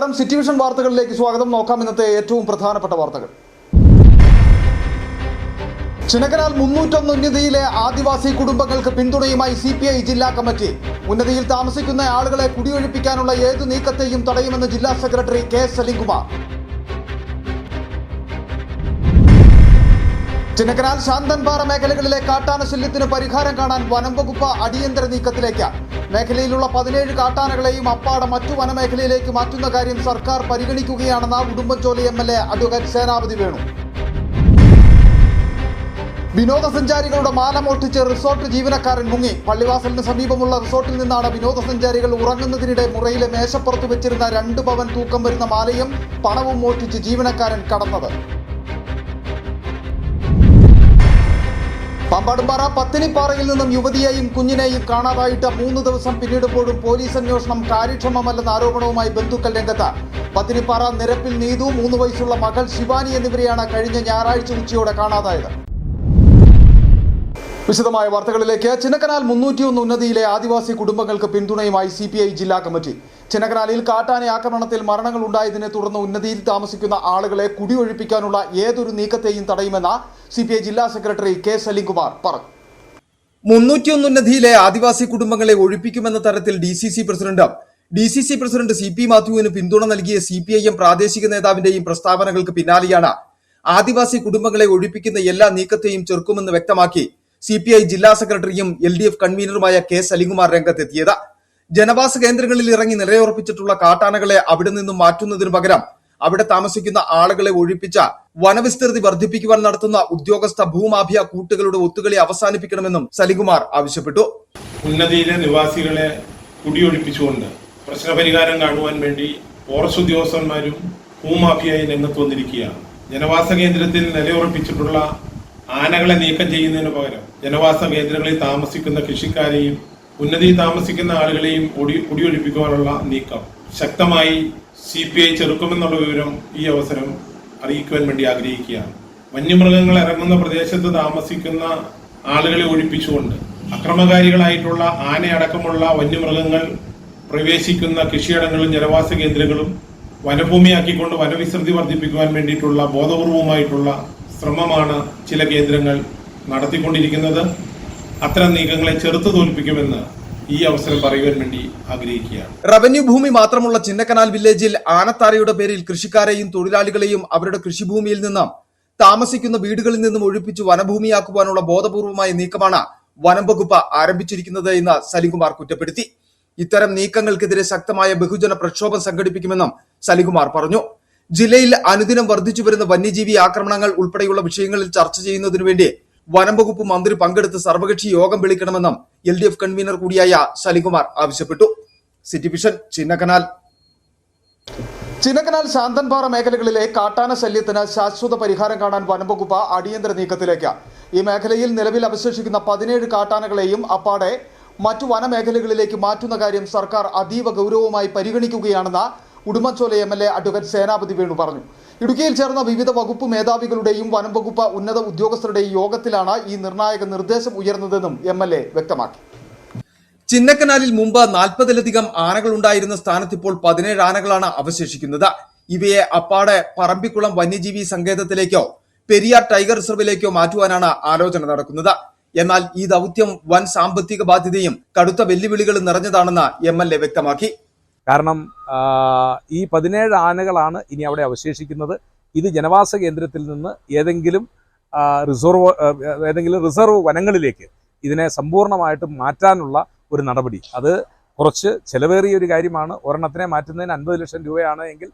നമസ്കാരം, city vision വാർത്തകളിലേക്ക് സ്വാഗതം. നോക്കാം ഇന്നത്തെ ഏറ്റവും പ്രധാനപ്പെട്ട വാർത്തകൾ. ചിന്നക്കനാൽ 301 ഉന്നതിയിലെ ആദിവാസി കുടുംബങ്ങൾക്ക് പിന്തുണയുമായി CPI ജില്ലാ കമ്മിറ്റി. ഉന്നതിയിൽ താമസിക്കുന്ന ആളുകളെ കുടിയൊഴിപ്പിക്കാനുള്ള ഏതു നീക്കത്തെയും തടയുമെന്ന് ജില്ലാ സെക്രട്ടറി K. സലിംകുമാർ. ചിന്നക്കനാൽ ശാന്തൻപാറ മേഖലകളിലെ കാട്ടാന ശല്യത്തിന് പരിഹാരം കാണാൻ വനം വകുപ്പ് അടിയന്തര നീക്കത്തിലേക്ക്. മേഖലയിലുള്ള 17 കാട്ടാനകളെയും അപ്പാടെ മറ്റു വനമേഖലയിലേക്ക് മാറ്റുന്ന കാര്യം സർക്കാർ പരിഗണിക്കുകയാണെന്ന് ഉടുമ്പൻചോല MLA അഡ്വക്കേറ്റ് സേനാപതി വേണു. വിനോദസഞ്ചാരികളുടെ മാല മോഷ്ടിച്ച് റിസോർട്ട് ജീവനക്കാരൻ മുങ്ങി. പള്ളിവാസലിന് സമീപമുള്ള റിസോർട്ടിൽ നിന്നാണ് വിനോദസഞ്ചാരികൾ ഉറങ്ങുന്നതിനിടെ മുറിയിലെ മേശപ്പുറത്ത് വെച്ചിരുന്ന 2 പവൻ തൂക്കം വരുന്ന മാലയും പണവും മോഷ്ടിച്ച് ജീവനക്കാരൻ കടന്നത്. പാമ്പാടുംപാറ പത്തിനിപ്പാറയിൽ നിന്നും യുവതിയെയും കുഞ്ഞിനെയും കാണാതായിട്ട് 3 ദിവസം പിന്നിടുമ്പോഴും പോലീസ് അന്വേഷണം കാര്യക്ഷമമല്ലെന്ന ആരോപണവുമായി ബന്ധുക്കൾ രംഗത്ത്. പത്തിനിപ്പാറ നിരപ്പിൽ നീതു, 3 വയസ്സുള്ള മകൾ ശിവാനി എന്നിവരെയാണ് കഴിഞ്ഞ ഞായറാഴ്ച ഉച്ചയോടെ കാണാതായത്. വിശദമായ വാർത്തകളിലേക്ക്. ചിന്നക്കനാൽ 301 ഉന്നതിയിലെ ആദിവാസി കുടുംബങ്ങൾക്ക് പിന്തുണയുമായി CPI ജില്ലാ കമ്മിറ്റി. ചിന്നക്കനാലിൽ കാട്ടാന ആക്രമണത്തിൽ മരണങ്ങൾ ഉണ്ടായതിനെ തുടർന്ന് ഉന്നതിയിൽ താമസിക്കുന്ന ആളുകളെ കുടിയൊഴിപ്പിക്കാനുള്ള ഏതൊരു നീക്കത്തെയും തടയുമെന്ന് CPI ജില്ലാ സെക്രട്ടറി K. സലിംകുമാർ പറഞ്ഞു. 301 ഉന്നതിയിലെ ആദിവാസി കുടുംബങ്ങളെ ഒഴിപ്പിക്കുമെന്ന തരത്തിൽ DCC പ്രസിഡന്റ് CP മാത്യുവിന് പിന്തുണ നൽകിയ CPIM പ്രാദേശിക നേതാവിന്റെയും പ്രസ്താവനകൾക്ക് പിന്നാലെയാണ് ആദിവാസി കുടുംബങ്ങളെ ഒഴിപ്പിക്കുന്ന എല്ലാ നീക്കത്തെയും ചെറുക്കുമെന്ന് വ്യക്തമാക്കി CPI ജില്ലാ സെക്രട്ടറിയും LDF കൺവീനറുമായ K. സലിംകുമാർ രംഗത്തെത്തിയത്. ജനവാസ കേന്ദ്രങ്ങളിൽ ഇറങ്ങി നിലയുറപ്പിച്ചിട്ടുള്ള കാട്ടാനകളെ അവിടെ നിന്നും മാറ്റുന്നതിനു പകരം അവിടെ താമസിക്കുന്ന ആളുകളെ ഒഴിപ്പിച്ച വനവിസ്തൃതി വർദ്ധിപ്പിക്കുവാൻ നടത്തുന്ന ഉദ്യോഗസ്ഥ ഭൂമാഫിയ കൂട്ടുകളുടെ ഒത്തുകളി അവസാനിപ്പിക്കണമെന്നും സലിംകുമാർ ആവശ്യപ്പെട്ടു. ഉന്നതിയിലെ നിവാസികളെ കുടിയൊഴിപ്പിച്ചുകൊണ്ട് പ്രശ്നപരിഹാരം കാണുവാൻ വേണ്ടി ഫോറസ്റ്റ് ഉദ്യോഗസ്ഥന്മാരും ഭൂമാഫിയായി രംഗത്ത് വന്നിരിക്കുകയാണ്. ജനവാസ കേന്ദ്രത്തിൽ നിലയുറപ്പിച്ചിട്ടുള്ള ആനകളെ നീക്കം ചെയ്യുന്നതിന് പകരം ജനവാസ കേന്ദ്രങ്ങളിൽ താമസിക്കുന്ന കൃഷിക്കാരെയും ഉന്നതിയിൽ താമസിക്കുന്ന ആളുകളെയും കുടിയൊഴിപ്പിക്കുവാനുള്ള നീക്കം ശക്തമായി CPI ചെറുക്കുമെന്നുള്ള വിവരം ഈ അവസരം അറിയിക്കുവാൻ വേണ്ടി ആഗ്രഹിക്കുകയാണ്. വന്യമൃഗങ്ങൾ ഇറങ്ങുന്ന പ്രദേശത്ത് താമസിക്കുന്ന ആളുകളെ ഒഴിപ്പിച്ചുകൊണ്ട് അക്രമകാരികളായിട്ടുള്ള ആനയടക്കമുള്ള വന്യമൃഗങ്ങൾ പ്രവേശിക്കുന്ന കൃഷിയിടങ്ങളും ജനവാസ കേന്ദ്രങ്ങളും വനഭൂമിയാക്കിക്കൊണ്ട് വനവിസ്തൃതി വർദ്ധിപ്പിക്കുവാൻ വേണ്ടിയിട്ടുള്ള ബോധപൂർവമായിട്ടുള്ള ശ്രമമാണ് ചില കേന്ദ്രങ്ങൾ നടത്തിക്കൊണ്ടിരിക്കുന്നത്. അത്തരം നീക്കങ്ങളെ ചെറുത്തു തോൽപ്പിക്കുമെന്ന് ഈ അവസരം പറയുവാൻ വേണ്ടി ആഗ്രഹിക്കുകയാണ്. റവന്യൂ ഭൂമി മാത്രമുള്ള ചിന്നക്കനാൽ വില്ലേജിൽ ആനത്താരയുടെ പേരിൽ കൃഷിക്കാരെയും തൊഴിലാളികളെയും അവരുടെ കൃഷിഭൂമിയിൽ നിന്നും താമസിക്കുന്ന വീടുകളിൽ നിന്നും ഒഴിപ്പിച്ച് വനഭൂമിയാക്കുവാനുള്ള ബോധപൂർവമായ നീക്കമാണ് വനം വകുപ്പ് ആരംഭിച്ചിരിക്കുന്നത് എന്ന് സലിംകുമാർ കുറ്റപ്പെടുത്തി. ഇത്തരം നീക്കങ്ങൾക്കെതിരെ ശക്തമായ ബഹുജന പ്രക്ഷോഭം സംഘടിപ്പിക്കുമെന്നും സലിംകുമാർ പറഞ്ഞു. ജില്ലയിൽ അനുദിനം വർദ്ധിച്ചു വരുന്ന വന്യജീവി ആക്രമണങ്ങൾ ഉൾപ്പെടെയുള്ള വിഷയങ്ങളിൽ ചർച്ച ചെയ്യുന്നതിനു വേണ്ടി വനം വകുപ്പ് മന്ത്രി പങ്കെടുത്ത് സർവകക്ഷി യോഗം വിളിക്കണമെന്നും LDF കൺവീനർ കൂടിയായ സലിംകുമാർ ആവശ്യപ്പെട്ടു. സിറ്റി വിഷൻ ചിന്നക്കനാൽ ശാന്തൻപാറ മേഖലകളിലെ കാട്ടാന ശല്യത്തിന് ശാശ്വത പരിഹാരം കാണാൻ വനം വകുപ്പ് അടിയന്തര നീക്കത്തിലേക്ക്. ഈ മേഖലയിൽ നിലവിൽ അവശേഷിക്കുന്ന 17 കാട്ടാനകളെയും അപ്പാടെ മറ്റു വനമേഖലകളിലേക്ക് മാറ്റുന്ന കാര്യം സർക്കാർ അതീവ ഗൗരവമായി പരിഗണിക്കുകയാണെന്ന് ഉടുമ്പൻചോല MLA അഡ്വക്കേറ്റ് സേനാപതി വേണു പറഞ്ഞു. ഇടുക്കിയിൽ ചേർന്ന വിവിധ വകുപ്പ് മേധാവികളുടെയും വനം വകുപ്പ് ഉന്നത ഉദ്യോഗസ്ഥരുടെയും യോഗത്തിലാണ് ഈ നിർണായക നിർദ്ദേശം ഉയർന്നതെന്നും MLA വ്യക്തമാക്കി. ചിന്നക്കനാലിൽ മുമ്പ് 40-ലധികം ആനകൾ ഉണ്ടായിരുന്ന സ്ഥാനത്ത് ഇപ്പോൾ 17 ആനകളാണ് അവശേഷിക്കുന്നത്. ഇവയെ അപ്പാടെ പറമ്പിക്കുളം വന്യജീവി സങ്കേതത്തിലേക്കോ പെരിയാർ ടൈഗർ റിസർവിലേക്കോ മാറ്റുവാനാണ് ആലോചന നടക്കുന്നത്. എന്നാൽ ഈ ദൗത്യം വൻ സാമ്പത്തിക ബാധ്യതയും കടുത്ത വെല്ലുവിളികളും നിറഞ്ഞതാണെന്ന് MLA വ്യക്തമാക്കി. കാരണം ഈ 17 ആനകളാണ് ഇനി അവിടെ അവശേഷിക്കുന്നത്. ഇത് ജനവാസ കേന്ദ്രത്തിൽ നിന്ന് ഏതെങ്കിലും റിസർവ് വനങ്ങളിലേക്ക് ഇതിനെ സമ്പൂർണ്ണമായിട്ട് മാറ്റാനുള്ള ഒരു നടപടി, അത് കുറച്ച് ചിലവേറിയ ഒരു കാര്യമാണ്. ഒരെണ്ണത്തിനെ മാറ്റുന്നതിന് 50 ലക്ഷം രൂപയാണ് എങ്കിൽ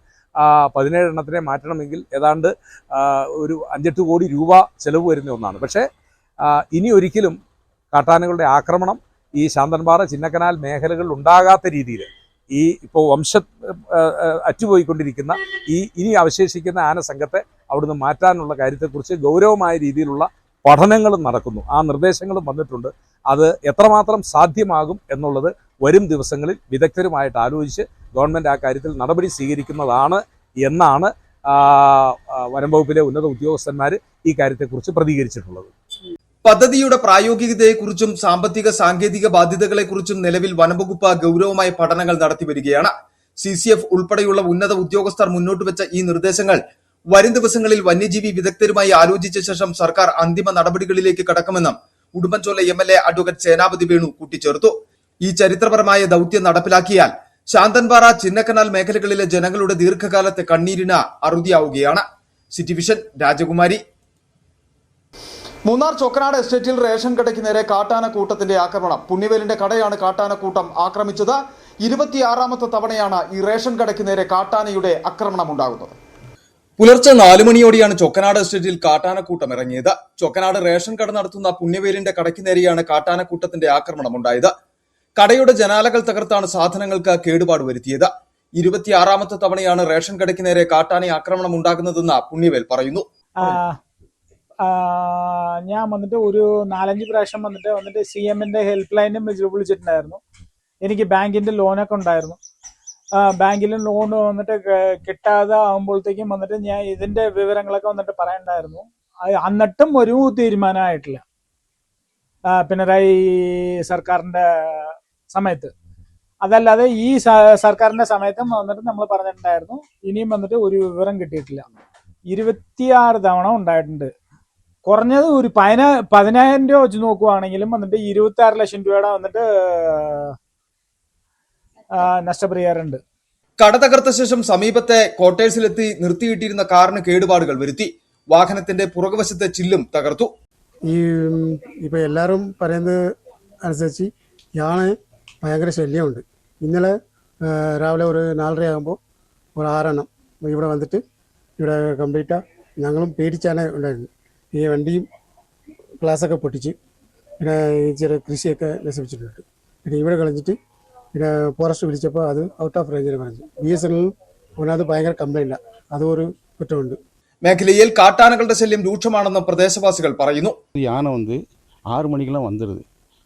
17 എണ്ണത്തിനെ മാറ്റണമെങ്കിൽ ഏതാണ്ട് ഒരു 5-8 കോടി രൂപ ചെലവ് വരുന്ന ഒന്നാണ്. പക്ഷേ ഇനി ഒരിക്കലും കാട്ടാനകളുടെ ആക്രമണം ഈ ശാന്തൻപാറ ചിന്നക്കനാൽ മേഖലകളിൽ ഉണ്ടാകാത്ത രീതിയിൽ ഈ ഇപ്പോൾ അറ്റുപോയിക്കൊണ്ടിരിക്കുന്ന ഇനി അവശേഷിക്കുന്ന ആന സംഘത്തെ അവിടുന്ന് മാറ്റാനുള്ള കാര്യത്തെക്കുറിച്ച് ഗൗരവമായ രീതിയിലുള്ള പഠനങ്ങളും നടക്കുന്നു. ആ നിർദ്ദേശങ്ങളും വന്നിട്ടുണ്ട്. അത് എത്രമാത്രം സാധ്യമാകും എന്നുള്ളത് വരും ദിവസങ്ങളിൽ വിദഗ്ധരുമായിട്ട് ആലോചിച്ച് ഗവൺമെൻറ് ആ കാര്യത്തിൽ നടപടി സ്വീകരിക്കുന്നതാണ് എന്നാണ് വനം വകുപ്പിലെ ഉന്നത ഉദ്യോഗസ്ഥന്മാർ ഈ കാര്യത്തെക്കുറിച്ച് പ്രതികരിച്ചിട്ടുള്ളത്. പദ്ധതിയുടെ പ്രായോഗികതയെക്കുറിച്ചും സാമ്പത്തിക സാങ്കേതിക ബാധ്യതകളെക്കുറിച്ചും നിലവിൽ വനംവകുപ്പ് ഗൗരവമായ പഠനങ്ങൾ നടത്തിവരികയാണ്. CCF ഉൾപ്പെടെയുള്ള ഉന്നത ഉദ്യോഗസ്ഥർ മുന്നോട്ട് വെച്ച ഈ നിർദ്ദേശങ്ങൾ വരും ദിവസങ്ങളിൽ വന്യജീവി വിദഗ്ധരുമായി ആലോചിച്ച ശേഷം സർക്കാർ അന്തിമ നടപടികളിലേക്ക് കടക്കുമെന്നും ഉടുമ്പൻചോല MLA അഡ്വക്കേറ്റ് സേനാപതി വേണു കൂട്ടിച്ചേർത്തു. ഈ ചരിത്രപരമായ ദൌത്യം നടപ്പിലാക്കിയാൽ ശാന്തൻപാറ, ചിന്നക്കനാൽ മേഖലകളിലെ ജനങ്ങളുടെ ദീർഘകാലത്തെ കണ്ണീരിന് അറുതിയാവുകയാണ്. സിറ്റി വിഷൻ, രാജകുമാരി. മൂന്നാർ ചൊക്കനാട് എസ്റ്റേറ്റിൽ റേഷൻ കടയ്ക്ക് നേരെ കാട്ടാനക്കൂട്ടത്തിന്റെ ആക്രമണം. പുണ്യവേലിന്റെ കടയാണ് കാട്ടാനക്കൂട്ടം ആക്രമിച്ചത്. 26ാമത്തെ തവണയാണ് ഈ റേഷൻ കടയ്ക്ക് നേരെ കാട്ടാനയുടെ ആക്രമണം ഉണ്ടാകുന്നത്. പുലർച്ചെ 4 മണിയോടെയാണ് ചൊക്കനാട് എസ്റ്റേറ്റിൽ കാട്ടാനക്കൂട്ടം ഇറങ്ങിയത്. ചൊക്കനാട് റേഷൻ കട നടത്തുന്ന പുണ്യവേലിന്റെ കടയ്ക്ക് നേരെയാണ് കാട്ടാനക്കൂട്ടത്തിന്റെ ആക്രമണം ഉണ്ടായത്. കടയുടെ ജനാലകൾ തകർത്താണ് സാധനങ്ങൾക്ക് കേടുപാട് വരുത്തിയത്. 26ാമത്തെ തവണയാണ് റേഷൻ കടയ്ക്ക് നേരെ കാട്ടാന ആക്രമണം ഉണ്ടാകുന്നതെന്ന് പുണ്യവേൽ പറയുന്നു. ഞാൻ വന്നിട്ട് ഒരു 4-5 പ്രാവശ്യം വന്നിട്ട് CMന്റെ ഹെൽപ്പ് ലൈനും വിളിച്ചിട്ടുണ്ടായിരുന്നു. എനിക്ക് ബാങ്കിന്റെ ലോണൊക്കെ ഉണ്ടായിരുന്നു. ബാങ്കിലെ ലോൺ വന്നിട്ട് കിട്ടാതെ ആകുമ്പോഴത്തേക്കും വന്നിട്ട് ഞാൻ ഇതിന്റെ വിവരങ്ങളൊക്കെ വന്നിട്ട് പറയണ്ടായിരുന്നു. എന്നിട്ടും ഒരു തീരുമാനമായിട്ടില്ല പിണറായി സർക്കാരിന്റെ സമയത്ത്. അതല്ലാതെ ഈ സർക്കാരിന്റെ സമയത്തും വന്നിട്ട് നമ്മൾ പറഞ്ഞിട്ടുണ്ടായിരുന്നു. ഇനിയും വന്നിട്ട് ഒരു വിവരം കിട്ടിയിട്ടില്ല. 26 തവണ ഉണ്ടായിട്ടുണ്ട്. കുറഞ്ഞത് ഒരു 10,000 രൂപ വെച്ച് നോക്കുവാണെങ്കിലും വന്നിട്ട് 26 ലക്ഷം രൂപയുടെ വന്നിട്ട് നഷ്ടപരിഹാരമുണ്ട്. കട തകർത്ത ശേഷം സമീപത്തെ ക്വാർട്ടേഴ്സിലെത്തി നിർത്തിയിട്ടിരുന്ന കാറിന് കേടുപാടുകൾ വരുത്തി. വാഹനത്തിന്റെ പുറകുവശത്തെ ചില്ലും തകർത്തു. ഇപ്പൊ എല്ലാവരും പറയുന്നത് അനുസരിച്ച് ഇയാളെ ഭയങ്കര ശല്യമുണ്ട്. ഇന്നലെ രാവിലെ ഒരു 4:30 ആകുമ്പോൾ ഒരു 6 എണ്ണം ഇവിടെ വന്നിട്ട് ഇവിടെ കംപ്ലീറ്റ് ഞങ്ങളും പേടിച്ചാണ് ഉണ്ടായിരുന്നു. ഈ വണ്ടിയും ഗ്ലാസ്സൊക്കെ പൊട്ടിച്ച് പിന്നെ ചെറിയ കൃഷിയൊക്കെ നശിപ്പിച്ചിട്ടുണ്ട്. പിന്നെ ഇവിടെ കളഞ്ഞിട്ട് പിന്നെ ഫോറസ്റ്റ് വിളിച്ചപ്പോൾ അത് ഔട്ട് ഓഫ് റേഞ്ചിൽ പറഞ്ഞു. BSNL ഒന്നത് ഭയങ്കര കംപ്ലൈൻറ്റാണ്. അതൊരു കുറ്റമുണ്ട്. മേഖലയിൽ കാട്ടാനകളുടെ ശല്യം രൂക്ഷമാണെന്ന് പ്രദേശവാസികൾ പറയുന്നു. யானை 6 மணிக்கெல்லாம் வந்துடுது.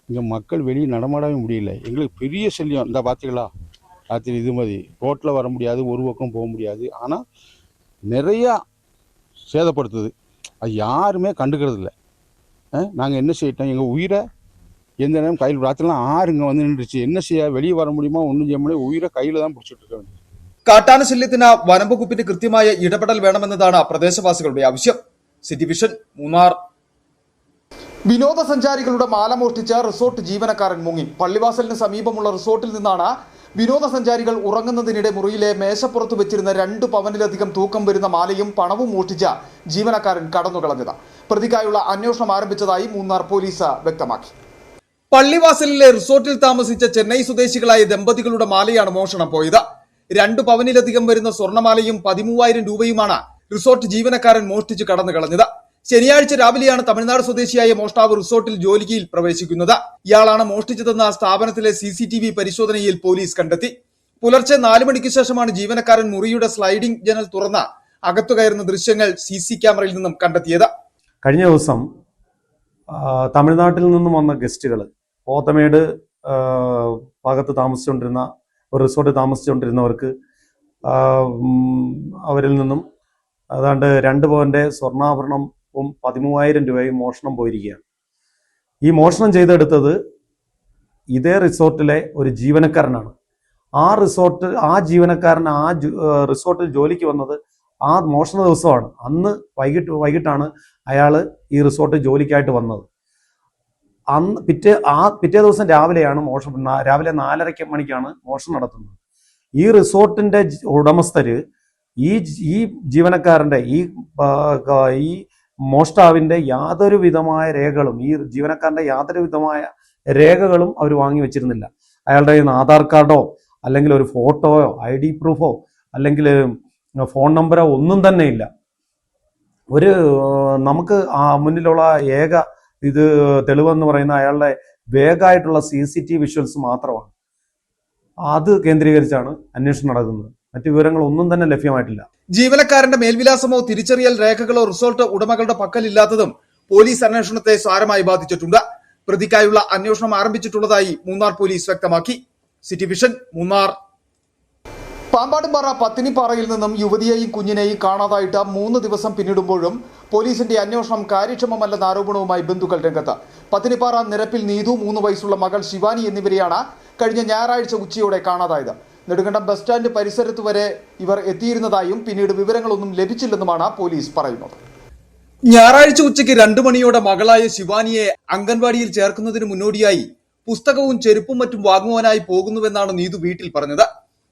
இங்கே மக்கள் வெளியே நடமாடவே முடியல. எங்களுக்கு பெரிய சல்லியம். இந்த பார்த்தீங்களா, ராத்திரி இது மாதிரி ரோட்டில் வர முடியாது, ஒரு பக்கம் போக முடியாது. ஆனால் நிறையா சேதப்படுத்துது. அது யாருமே கண்டுக்கிறது இல்லை. நாங்கள் என்ன செய்யிட்டோம், எங்கள் உயிரை எந்த நேரம் கையில் ராத்திரிலாம் 6 இங்கே வந்து நின்றுச்சு. என்ன செய்ய, வெளியே வர முடியுமா, ஒன்றும் செய்ய முடியாது. உயிரை கையில் தான் பிடிச்சிட்டு இருக்க வேண்டியது. കാട്ടാന ശല്യത്തിന് വനംവകുപ്പിന്റെ കൃത്യമായ ഇടപെടൽ വേണമെന്നതാണ് പ്രദേശവാസികളുടെ ആവശ്യം. City vision, Munnar. വിനോദസഞ്ചാരികളുടെ മാല മോഷ്ടിച്ച റിസോർട്ട് ജീവനക്കാരൻ മുങ്ങി. പള്ളിവാസലിന് സമീപമുള്ള റിസോർട്ടിൽ നിന്നാണ് വിനോദസഞ്ചാരികൾ ഉറങ്ങുന്നതിനിടെ മുറിയിലെ മേശപ്പുറത്ത് വെച്ചിരുന്ന 2 പവനിലധികം തൂക്കം വരുന്ന മാലയും പണവും മോഷ്ടിച്ച ജീവനക്കാരൻ കടന്നുകളഞ്ഞത്. പ്രതിക്കായുള്ള അന്വേഷണം ആരംഭിച്ചതായി മൂന്നാർ പോലീസ് വ്യക്തമാക്കി. പള്ളിവാസലിലെ റിസോർട്ടിൽ താമസിച്ച ചെന്നൈ സ്വദേശികളായ ദമ്പതികളുടെ മാലയാണ് മോഷണം പോയത്. 2 പവനിലധികം വരുന്ന സ്വർണ്ണമാലയും 13,000 രൂപയുമാണ് റിസോർട്ട് ജീവനക്കാരൻ മോഷ്ടിച്ച് കടന്നു കളഞ്ഞത്. ശനിയാഴ്ച രാവിലെയാണ് തമിഴ്നാട് സ്വദേശിയായ മോഷ്ടാവ് റിസോർട്ടിൽ ജോലിയിൽ പ്രവേശിക്കുന്നത്. ഇയാളാണ് മോഷ്ടിച്ചതെന്ന സ്ഥാപനത്തിലെ CCTV പരിശോധനയിൽ പോലീസ് കണ്ടെത്തി. പുലർച്ചെ 4 മണിക്ക് ശേഷമാണ് ജീവനക്കാരൻ മുറിയുടെ സ്ലൈഡിംഗ് ജനൽ തുറന്ന് അകത്തു കയറുന്ന ദൃശ്യങ്ങൾ CC ക്യാമറയിൽ നിന്നും കണ്ടെത്തിയത്. കഴിഞ്ഞ ദിവസം തമിഴ്നാട്ടിൽ നിന്നും വന്ന ഗസ്റ്റുകൾ പോത്തമേട് ഭാഗത്ത് താമസിച്ചുകൊണ്ടിരുന്ന ഒരു റിസോർട്ടിൽ താമസിച്ചുകൊണ്ടിരുന്നവർക്ക് അവരിൽ നിന്നും ഏതാണ്ട് 2 പവന്റെ സ്വർണ്ണാഭരണവും 13,000 രൂപയും മോഷണം പോയിരിക്കുകയാണ്. ഈ മോഷണം ചെയ്തെടുത്തത് ഇതേ റിസോർട്ടിലെ ഒരു ജീവനക്കാരനാണ്. ആ ജീവനക്കാരൻ റിസോർട്ടിൽ ജോലിക്ക് വന്നത് ആ മോഷണ ദിവസമാണ്. അന്ന് വൈകിട്ടാണ് അയാൾ ഈ റിസോർട്ടിൽ ജോലിക്കായിട്ട് വന്നത്. പിറ്റേ ദിവസം രാവിലെയാണ് രാവിലെ 4:30 മണിക്കാണ് മോഷണം നടത്തുന്നത്. ഈ റിസോർട്ടിന്റെ ഉടമസ്ഥര് ഈ ജീവനക്കാരന്റെ ഈ മോഷ്ടാവിന്റെ യാതൊരു വിധമായ രേഖകളും അവർ വാങ്ങി വെച്ചിരുന്നില്ല. അയാളുടെ ആധാർ കാർഡോ അല്ലെങ്കിൽ ഒരു ഫോട്ടോയോ ID പ്രൂഫോ അല്ലെങ്കിൽ ഫോൺ നമ്പറോ ഒന്നും തന്നെ ഇല്ല. നമുക്ക് മുന്നിലുള്ള ഏക തെളിവെന്ന് പറയുന്ന അയാളുടെ വേഗമായിട്ടുള്ള CCTV വിഷ്വൽസ് മാത്രമാണ്. അത് കേന്ദ്രീകരിച്ചാണ് അന്വേഷണം നടക്കുന്നത്. മറ്റു വിവരങ്ങൾ ഒന്നും തന്നെ ലഭ്യമായിട്ടില്ല. ജീവനക്കാരന്റെ മേൽവിലാസമോ തിരിച്ചറിയൽ രേഖകളോ റിസോർട്ട് ഉടമകളുടെ പക്കലില്ലാത്തതും പോലീസ് അന്വേഷണത്തെ സാരമായി ബാധിച്ചിട്ടുണ്ട്. പ്രതിക്കായുള്ള അന്വേഷണം ആരംഭിച്ചിട്ടുള്ളതായി മൂന്നാർ പോലീസ് വ്യക്തമാക്കി. City vision, Munnar. പാമ്പാടുംപാറ പത്തിനിപ്പാറയിൽ നിന്നും യുവതിയെയും കുഞ്ഞിനെയും കാണാതായിട്ട് 3 ദിവസം പിന്നിടുമ്പോഴും പോലീസിന്റെ അന്വേഷണം കാര്യക്ഷമമല്ലെന്ന ആരോപണവുമായി ബന്ധുക്കൾ രംഗത്ത്. പത്തിനിപ്പാറ നിരപ്പിൽ നീതു, 3 വയസ്സുള്ള മകൾ ശിവാനി എന്നിവരെയാണ് കഴിഞ്ഞ ഞായറാഴ്ച ഉച്ചയോടെ കാണാതായത്. നെടുങ്കണ്ടം ബസ് സ്റ്റാൻഡ് പരിസരത്ത് വരെ ഇവർ എത്തിയിരുന്നതായും പിന്നീട് വിവരങ്ങളൊന്നും ലഭിച്ചില്ലെന്നുമാണ് പോലീസ് പറയുന്നത്. ഞായറാഴ്ച ഉച്ചയ്ക്ക് 2 മണിയോടെ മകളായ ശിവാനിയെ അംഗൻവാടിയിൽ ചേർക്കുന്നതിന് മുന്നോടിയായി പുസ്തകവും ചെരുപ്പും മറ്റും വാങ്ങുവാനായി പോകുന്നുവെന്നാണ് നീതു വീട്ടിൽ പറഞ്ഞത്.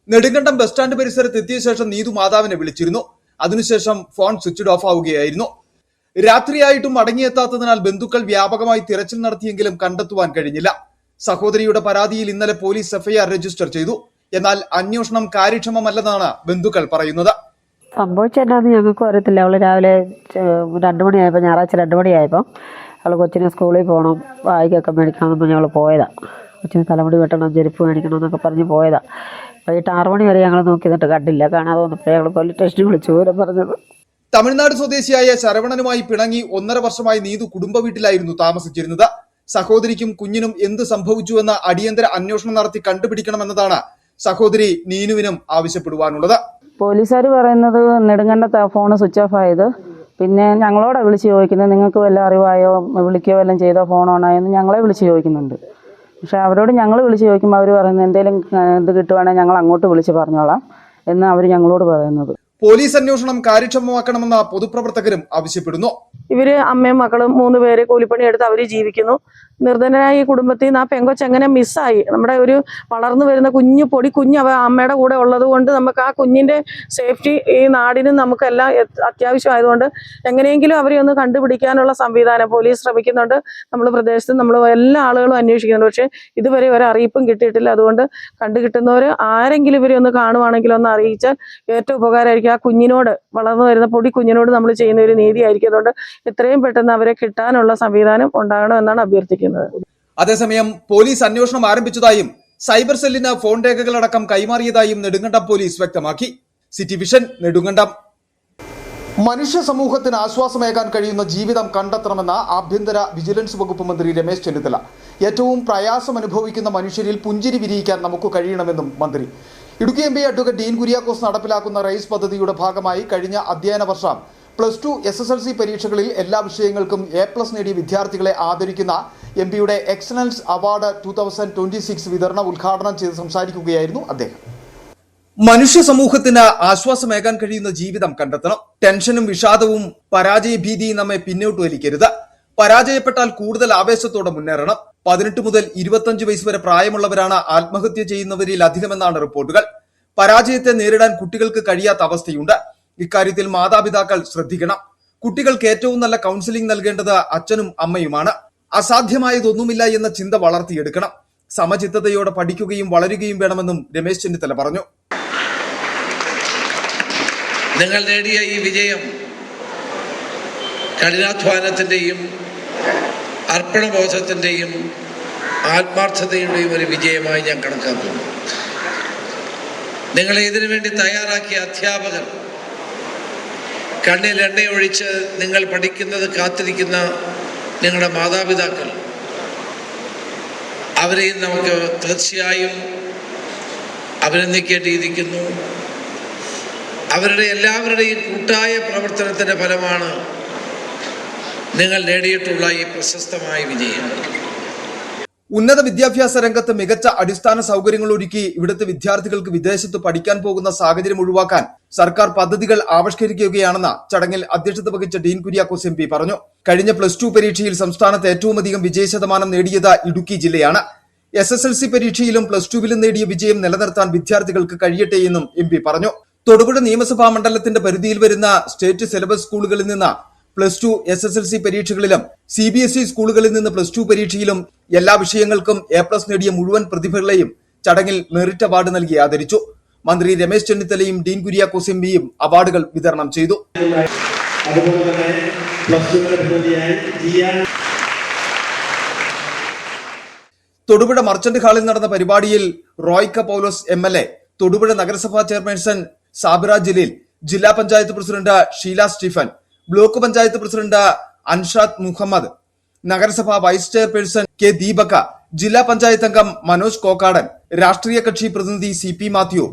നെടുങ്കണ്ടം ബസ് സ്റ്റാൻഡ് പരിസരത്ത് എത്തിയ ശേഷം നീതു മാതാവിനെ വിളിച്ചിരുന്നു. അതിനുശേഷം ഫോൺ സ്വിച്ച് ഓഫ് ആവുകയായിരുന്നു. രാത്രിയായിട്ടും മടങ്ങിയെത്താത്തതിനാൽ ബന്ധുക്കൾ വ്യാപകമായി തിരച്ചിൽ നടത്തിയെങ്കിലും കണ്ടെത്തുവാൻ കഴിഞ്ഞില്ല. സഹോദരിയുടെ പരാതിയിൽ ഇന്നലെ പോലീസ് എഫ്ഐആർ രജിസ്റ്റർ ചെയ്തു. എന്നാൽ അന്വേഷണം കാര്യക്ഷമമല്ലെന്നാണ് ബന്ധുക്കൾ പറയുന്നത്. സംഭവിച്ചെന്നാന്ന് ഞങ്ങൾക്കും അറിയത്തില്ല. അവള് രാവിലെ 2 മണിയായപ്പോൾ, ഞായറാഴ്ച 2 മണിയായപ്പോൾ അവൾ കൊച്ചിനെ സ്കൂളിൽ പോകണം, ബാഗൊക്കെ മേടിക്കണമെന്ന് പറഞ്ഞ് ഞങ്ങൾ പോയതാണ്. കൊച്ചിന് തലമുടി വെട്ടണം, ചെരുപ്പ് മേടിക്കണം എന്നൊക്കെ പറഞ്ഞ് പോയതാണ്. വൈകിട്ട് 6 മണി വരെ ഞങ്ങൾ നോക്കി നിന്നിട്ട് കണ്ടില്ല. കാണാതെ വന്നപ്പോൾ ഞങ്ങൾ പോലീസ് സ്റ്റേഷനിൽ വിളിച്ചു വിവരം പറഞ്ഞത്. തമിഴ്നാട് സ്വദേശിയായ ശരവണനുമായി പിണങ്ങി 1.5 വർഷമായി നീതു കുടുംബ വീട്ടിലായിരുന്നു താമസിച്ചിരുന്നത്. സഹോദരിക്കും കുഞ്ഞിനും എന്ത് സംഭവിച്ചുവെന്ന അടിയന്തര അന്വേഷണം നടത്തി കണ്ടുപിടിക്കണമെന്നതാണ് സഹോദരി നീനുവിനും ആവശ്യപ്പെടുവാനുള്ളത്. പോലീസുകാർ പറയുന്നത് നെടുങ്കണ്ടത്ത് ഫോൺ സ്വിച്ച് ഓഫ് ആയത്. പിന്നെ ഞങ്ങളോടെ വിളിച്ച് ചോദിക്കുന്നത്, നിങ്ങൾക്ക് വല്ല അറിവായോ, വിളിക്കുകയോ വല്ലതും ചെയ്തോ, ഫോൺ ഓണായെന്ന് ഞങ്ങളെ വിളിച്ച് ചോദിക്കുന്നുണ്ട്. പക്ഷെ അവരോട് ഞങ്ങൾ വിളിച്ച് ചോദിക്കുമ്പോൾ അവർ പറയുന്നത് എന്തെങ്കിലും ഇത് കിട്ടുവാണെങ്കിൽ ഞങ്ങൾ അങ്ങോട്ട് വിളിച്ച് പറഞ്ഞോളാം എന്ന് അവർ ഞങ്ങളോട് പറയുന്നത്. പോലീസ് അന്വേഷണം കാര്യക്ഷമമാക്കണമെന്ന് പൊതുപ്രവർത്തകരും ആവശ്യപ്പെടുന്നു. ഇവര് അമ്മയും മക്കളും 3 പേര് കൂലിപ്പണി എടുത്ത് അവര് ജീവിക്കുന്നു. നിർധനരായ ഈ കുടുംബത്തിൽ നിന്ന് ആ പെങ്കൊച്ച് എങ്ങനെ മിസ്സായി? നമ്മുടെ ഒരു വളർന്നു വരുന്ന കുഞ്ഞ് അമ്മയുടെ കൂടെ ഉള്ളത് കൊണ്ട് നമുക്ക് ആ കുഞ്ഞിന്റെ സേഫ്റ്റി ഈ നാടിനും നമുക്കെല്ലാം അത്യാവശ്യമായതുകൊണ്ട് എങ്ങനെയെങ്കിലും അവരെ ഒന്ന് കണ്ടുപിടിക്കാനുള്ള സംവിധാനം പോലീസ് ശ്രമിക്കുന്നുണ്ട്. നമ്മൾ പ്രദേശത്ത് നമ്മൾ എല്ലാ ആളുകളും അന്വേഷിക്കുന്നുണ്ട്. പക്ഷെ ഇതുവരെ ഒരു അറിയിപ്പും കിട്ടിയിട്ടില്ല. അതുകൊണ്ട് കണ്ടുകിട്ടുന്നവർ ആരെങ്കിലും ഇവരെ ഒന്ന് കാണുവാണെങ്കിൽ ഒന്ന് അറിയിച്ചാൽ ഏറ്റവും ഉപകാരമായിരിക്കും. ആ കുഞ്ഞിനോട്, വളർന്നു വരുന്ന കുഞ്ഞിനോട് നമ്മൾ ചെയ്യുന്ന ഒരു നീതിയായിരിക്കും. അതുകൊണ്ട് എത്രയും പെട്ടെന്ന് അവരെ കിട്ടാനുള്ള സംവിധാനം ഉണ്ടാകണമെന്നാണ് അഭ്യർത്ഥിക്കുന്നത്. അതേസമയം പോലീസ് അന്വേഷണം ആരംഭിച്ചതായും സൈബർ സെല്ലിന് ഫോൺ രേഖകളടക്കം കൈമാറിയതായും നെടുങ്കണ്ടം പോലീസ് വ്യക്തമാക്കി. City vision, Nedumkandam. മനുഷ്യ സമൂഹത്തിന് ആശ്വാസമേകാൻ കഴിയുന്ന ജീവിതം കണ്ടെത്തണമെന്ന ആഭ്യന്തര വിജിലൻസ് വകുപ്പ് മന്ത്രി രമേശ് ചെന്നിത്തല. ഏറ്റവും പ്രയാസം അനുഭവിക്കുന്ന മനുഷ്യരിൽ പുഞ്ചിരി വിരിയിക്കാൻ നമുക്ക് കഴിയണമെന്നും മന്ത്രി. Idukki M P advocate Dean Kuriakose നടപ്പിലാക്കുന്ന റൈസ് പദ്ധതിയുടെ ഭാഗമായി കഴിഞ്ഞ അധ്യയന വർഷം +2 SSLC പരീക്ഷകളിൽ എല്ലാ വിഷയങ്ങൾക്കും A+ നേടിയ വിദ്യാർത്ഥികളെ ആദരിക്കുന്ന എം പിയുടെ എക്സലൻസ് അവാർഡ് 2026 വിതരണം ഉദ്ഘാടനം ചെയ്ത് സംസാരിക്കുകയായിരുന്നു അദ്ദേഹം. മനുഷ്യ സമൂഹത്തിന് ആശ്വാസമേകാൻ കഴിയുന്ന ജീവിതം കണ്ടെത്തണം. ടെൻഷനും വിഷാദവും പരാജയഭീതിയും നമ്മെ പിന്നോട്ട് വലിക്കരുത്. പരാജയപ്പെട്ടാൽ കൂടുതൽ ആവേശത്തോടെ മുന്നേറണം. 18 മുതൽ 25 വയസ്സ് വരെ പ്രായമുള്ളവരാണ് ആത്മഹത്യ ചെയ്യുന്നവരിൽ അധികമെന്നാണ് റിപ്പോർട്ടുകൾ. പരാജയത്തെ നേരിടാൻ കുട്ടികൾക്ക് കഴിയാത്ത അവസ്ഥയുണ്ട്. ഇക്കാര്യത്തിൽ മാതാപിതാക്കൾ ശ്രദ്ധിക്കണം. കുട്ടികൾക്ക് ഏറ്റവും നല്ല കൗൺസിലിംഗ് നൽകേണ്ടത് അച്ഛനും അമ്മയുമാണ്. അസാധ്യമായതൊന്നുമില്ല എന്ന ചിന്ത വളർത്തിയെടുക്കണം. സമചിത്തതയോടെ പഠിക്കുകയും വളരുകയും വേണമെന്നും രമേശ് ചെന്നിത്തല പറഞ്ഞു. നിങ്ങൾ നേടിയ ഈ വിജയം കഠിനാധ്വാനത്തിൻ്റെയും അർപ്പണബോധത്തിൻ്റെയും ആത്മാർത്ഥതയുടെയും ഒരു വിജയമായി ഞാൻ കണക്കാക്കുന്നു. നിങ്ങളെ ഇതിനു വേണ്ടി തയ്യാറാക്കിയ അധ്യാപകർ, കണ്ണിൽ എണ്ണയൊഴിച്ച് നിങ്ങൾ പഠിക്കുന്നത് കാത്തിരിക്കുന്ന നിങ്ങളുടെ മാതാപിതാക്കൾ, അവരെയും നമുക്ക് തീർച്ചയായും അഭിനന്ദിക്കേണ്ടിയിരിക്കുന്നു. അവരുടെ എല്ലാവരുടെയും കൂട്ടായ പ്രവർത്തനത്തിൻ്റെ ഫലമാണ് നിങ്ങൾ നേടിയിട്ടുള്ള ഈ പ്രശസ്തമായ വിജയം. ഉന്നത വിദ്യാഭ്യാസ രംഗത്ത് മികച്ച അടിസ്ഥാന സൗകര്യങ്ങൾ ഒരുക്കി ഇവിടുത്തെ വിദ്യാർത്ഥികൾക്ക് വിദേശത്ത് പഠിക്കാൻ പോകുന്ന സാഹചര്യം ഒഴിവാക്കാൻ സർക്കാർ പദ്ധതികൾ ആവിഷ്കരിക്കുകയാണെന്ന് ചടങ്ങിൽ അധ്യക്ഷത വഹിച്ച ഡീൻ കുര്യാക്കോസ് MP പറഞ്ഞു. കഴിഞ്ഞ +2 പരീക്ഷയിൽ സംസ്ഥാനത്ത് ഏറ്റവുമധികം വിജയശതമാനം നേടിയത് ഇടുക്കി ജില്ലയാണ്. SSLC പരീക്ഷയിലും +2വിലും നേടിയ വിജയം നിലനിർത്താൻ വിദ്യാർത്ഥികൾക്ക് കഴിയട്ടെ എന്നും MP പറഞ്ഞു. തൊടുപുഴ നിയമസഭാ മണ്ഡലത്തിന്റെ പരിധിയിൽ വരുന്ന സ്റ്റേറ്റ് സിലബസ് സ്കൂളുകളിൽ നിന്ന് +2 SSLC പരീക്ഷകളിലും CBSE സ്കൂളുകളിൽ നിന്ന് +2 പരീക്ഷയിലും എല്ലാ വിഷയങ്ങൾക്കും A+ നേടിയ മുഴുവൻ പ്രതിഭകളെയും ചടങ്ങിൽ മെറിറ്റ് അവാർഡ് നൽകി ആദരിച്ചു. മന്ത്രി രമേശ് ചെന്നിത്തലയും ഡീൻ കുര്യാക്കോസ് MPയും അവാർഡുകൾ വിതരണം ചെയ്തു. തൊടുപുഴ മർച്ചന്റ് ഹാളിൽ നടന്ന പരിപാടിയിൽ റോയ്ക്ക പൗലോസ് MLA, തൊടുപുഴ നഗരസഭാ ചെയർപേഴ്സൺ സാബിറ ജലീൽ, ജില്ലാ panchayat president Sheela Stephen, block panchayat president Anshad Muhammad, നഗരസഭാ വൈസ് ചെയർപേഴ്സൺ K ദീപക, ജില്ലാ പഞ്ചായത്ത് അംഗം മനോജ് കോക്കാടൻ, രാഷ്ട്രീയ കക്ഷി പ്രതിനിധി CP മാത്യു,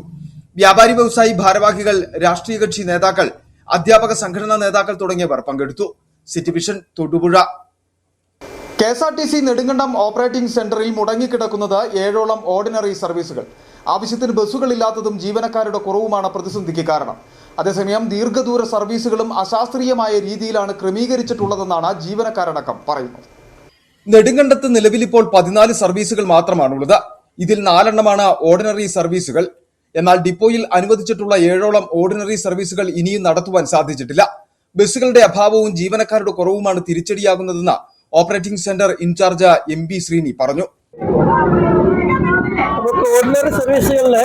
വ്യാപാരി വ്യവസായി ഭാരവാഹികൾ, രാഷ്ട്രീയ കക്ഷി നേതാക്കൾ, അധ്യാപക സംഘടനാ നേതാക്കൾ തുടങ്ങിയവർ പങ്കെടുത്തു. City vision, Thodupuzha. KSRTC Nedumkandam operating സെന്ററിൽ മുടങ്ങിക്കിടക്കുന്നത് 7ഓളം ഓർഡിനറി സർവീസുകൾ. ആവശ്യത്തിന് ബസ്സുകളില്ലാത്തതും ജീവനക്കാരുടെ കുറവുമാണ് പ്രതിസന്ധിക്ക് കാരണം. അതേസമയം ദീർഘദൂര സർവീസുകളും അശാസ്ത്രീയമായ രീതിയിലാണ് ക്രമീകരിച്ചിട്ടുള്ളതെന്നാണ് ജീവനക്കാരടക്കം പറയുന്നത്. നെടുങ്കണ്ടത്ത് നിലവിലിപ്പോൾ 14 സർവീസുകൾ മാത്രമാണുള്ളത്. ഇതിൽ 4 എണ്ണമാണ് ഓർഡിനറി സർവീസുകൾ. എന്നാൽ ഡിപ്പോയിൽ അനുവദിച്ചിട്ടുള്ള 7ഓളം ഓർഡിനറി സർവീസുകൾ ഇനിയും നടത്തുവാൻ സാധിച്ചിട്ടില്ല. ബസ്സുകളുടെ അഭാവവും ജീവനക്കാരുടെ കുറവുമാണ് തിരിച്ചടിയാകുന്നതെന്ന് operating centre incharge MB Sreeni പറഞ്ഞു. ഓർഡിനറി സർവീസുകളിലെ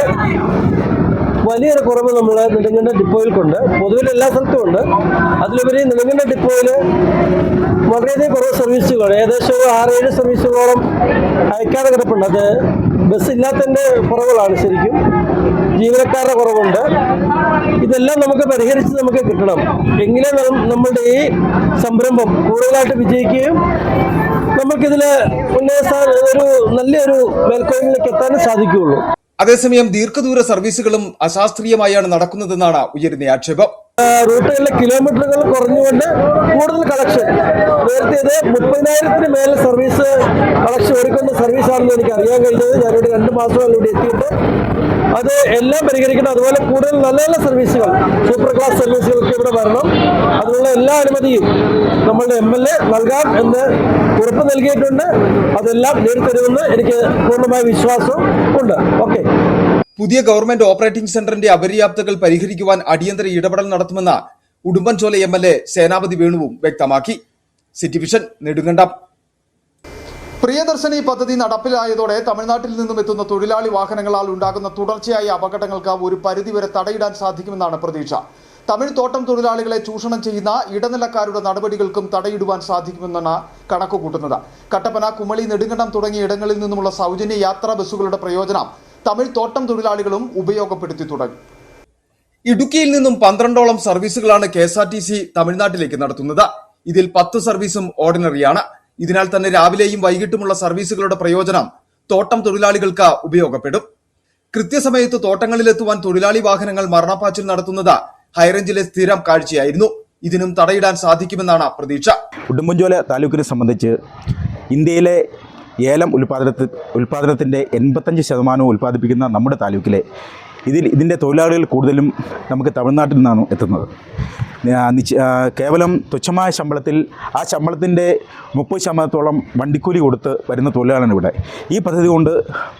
വലിയൊരു കുറവ് നമ്മൾ നെടുങ്കണ്ടം ഡിപ്പോയിൽക്കുണ്ട്. പൊതുവിൽ എല്ലാ സ്ഥലത്തും ഉണ്ട്. അതിലുപരി നെടുങ്കണ്ടം ഡിപ്പോയിൽ വളരെയധികം കുറവ് സർവീസുകളാണ്. ഏകദേശം 6-7 സർവീസുകളോളം അയക്കാതെ കിടപ്പുണ്ട്. അത് ബസ് ഇല്ലാത്തതിൻ്റെ കുറവുകളാണ്. ശരിക്കും ജീവനക്കാരുടെ കുറവുണ്ട്. ഇതെല്ലാം നമുക്ക് പരിഹരിച്ച് നമുക്ക് കിട്ടണം. എങ്കിലേ നമ്മളുടെ ഈ സംരംഭം കൂടുതലായിട്ട് വിജയിക്കുകയും നമുക്കിതിൽ ഒരു നല്ലൊരു മേൽക്കോയ്മയിലേക്ക് എത്താനും സാധിക്കുകയുള്ളൂ. അതേസമയം ദീർഘദൂര സർവീസുകളും അശാസ്ത്രീയമായാണ് നടക്കുന്നതെന്നാണ് ഉയരുന്ന ആക്ഷേപം. റൂട്ടുകളിലെ കിലോമീറ്ററുകൾ കുറഞ്ഞുകൊണ്ട് കൂടുതൽ കളക്ഷൻ, നേരത്തെ ഇത് 30,000-ന് മേലെ സർവീസ് കളക്ഷൻ ഒരുക്കുന്ന സർവീസാണെന്ന് എനിക്ക് അറിയാൻ കഴിഞ്ഞത്. ഞാനിവിടെ 2 മാസമായി ഇവിടെ എത്തിയിട്ട് അത് എല്ലാം പരിഹരിക്കണം. അതുപോലെ കൂടുതൽ നല്ല നല്ല സർവീസുകൾ, സൂപ്പർ ക്ലാസ് സർവീസുകൾക്ക് ഇവിടെ വരണം. അതിനുള്ള എല്ലാ അനുമതിയും നമ്മളുടെ MLA നൽകാം എന്ന് ഉറപ്പ് നൽകിയിട്ടുണ്ട്. അതെല്ലാം നേടിത്തരുമെന്ന് എനിക്ക് പൂർണ്ണമായ വിശ്വാസം ഉണ്ട്. ഓക്കെ. പുതിയ ഗവൺമെന്റ് ഓപ്പറേറ്റിംഗ് സെന്ററിന്റെ അപര്യാപ്തകൾ പരിഹരിക്കുവാൻ അടിയന്തര ഇടപെടൽ നടത്തുമെന്ന് ഉടുമ്പൻചോല MLA സേനാപതി വേണുവും വ്യക്തമാക്കി. City vision, Nedumkandam. പ്രിയദർശിനി പദ്ധതി നടപ്പിലായതോടെ തമിഴ്നാട്ടിൽ നിന്നും എത്തുന്ന തൊഴിലാളി വാഹനങ്ങളാൽ ഉണ്ടാകുന്ന തുടർച്ചയായ അപകടങ്ങൾക്ക് ഒരു പരിധിവരെ തടയിടാൻ സാധിക്കുമെന്നാണ് പ്രതീക്ഷ. തമിഴ് തോട്ടം തൊഴിലാളികളെ ചൂഷണം ചെയ്യുന്ന ഇടനിലക്കാരുടെ നടപടികൾക്കും തടയിടുവാൻ സാധിക്കുമെന്നാണ് കണക്കുകൂട്ടുന്നത്. കട്ടപ്പന, കുമളി, നെടുങ്കണ്ടം തുടങ്ങിയ ഇടങ്ങളിൽ നിന്നുമുള്ള സൗജന്യ യാത്രാ ബസ്സുകളുടെ പ്രയോജനം തമിഴ് തോട്ടം തൊഴിലാളികളും ഉപയോഗപ്പെടുത്തി തുടങ്ങി. ഇടുക്കിയിൽ നിന്നും 12ഓളം സർവീസുകളാണ് KSRTC തമിഴ്നാട്ടിലേക്ക് നടത്തുന്നത്. ഇതിൽ 10 സർവീസും ഓർഡിനറിയാണ്. ഇതിനാൽ തന്നെ രാവിലെയും വൈകിട്ടുമുള്ള സർവീസുകളുടെ പ്രയോജനം തോട്ടം തൊഴിലാളികൾക്ക് ഉപയോഗപ്പെടും. കൃത്യസമയത്ത് തോട്ടങ്ങളിലെത്തുവാൻ തൊഴിലാളി വാഹനങ്ങൾ മരണപ്പാച്ചിൽ നടത്തുന്നത് ഹൈറേഞ്ചിലെ സ്ഥിരം കാഴ്ചയായിരുന്നു. ഇതിനും തടയിടാൻ സാധിക്കുമെന്നാണ് പ്രതീക്ഷ. ഉടുമ്പൻചോല താലൂക്കിനെ സംബന്ധിച്ച് ഇന്ത്യയിലെ ഏലം ഉൽപ്പാദനത്തിൻ്റെ 85% ഉൽപ്പാദിപ്പിക്കുന്ന നമ്മുടെ താലൂക്കിലെ ഇതിൻ്റെ തൊഴിലാളികൾ കൂടുതലും നമുക്ക് തമിഴ്നാട്ടിൽ നിന്നാണ് എത്തുന്നത്. കേവലം തുച്ഛമായ ശമ്പളത്തിൽ ആ ശമ്പളത്തിൻ്റെ 30% വണ്ടിക്കൂലി കൊടുത്ത് വരുന്ന തൊഴിലാളികളാണ് ഇവിടെ. ഈ പദ്ധതി കൊണ്ട്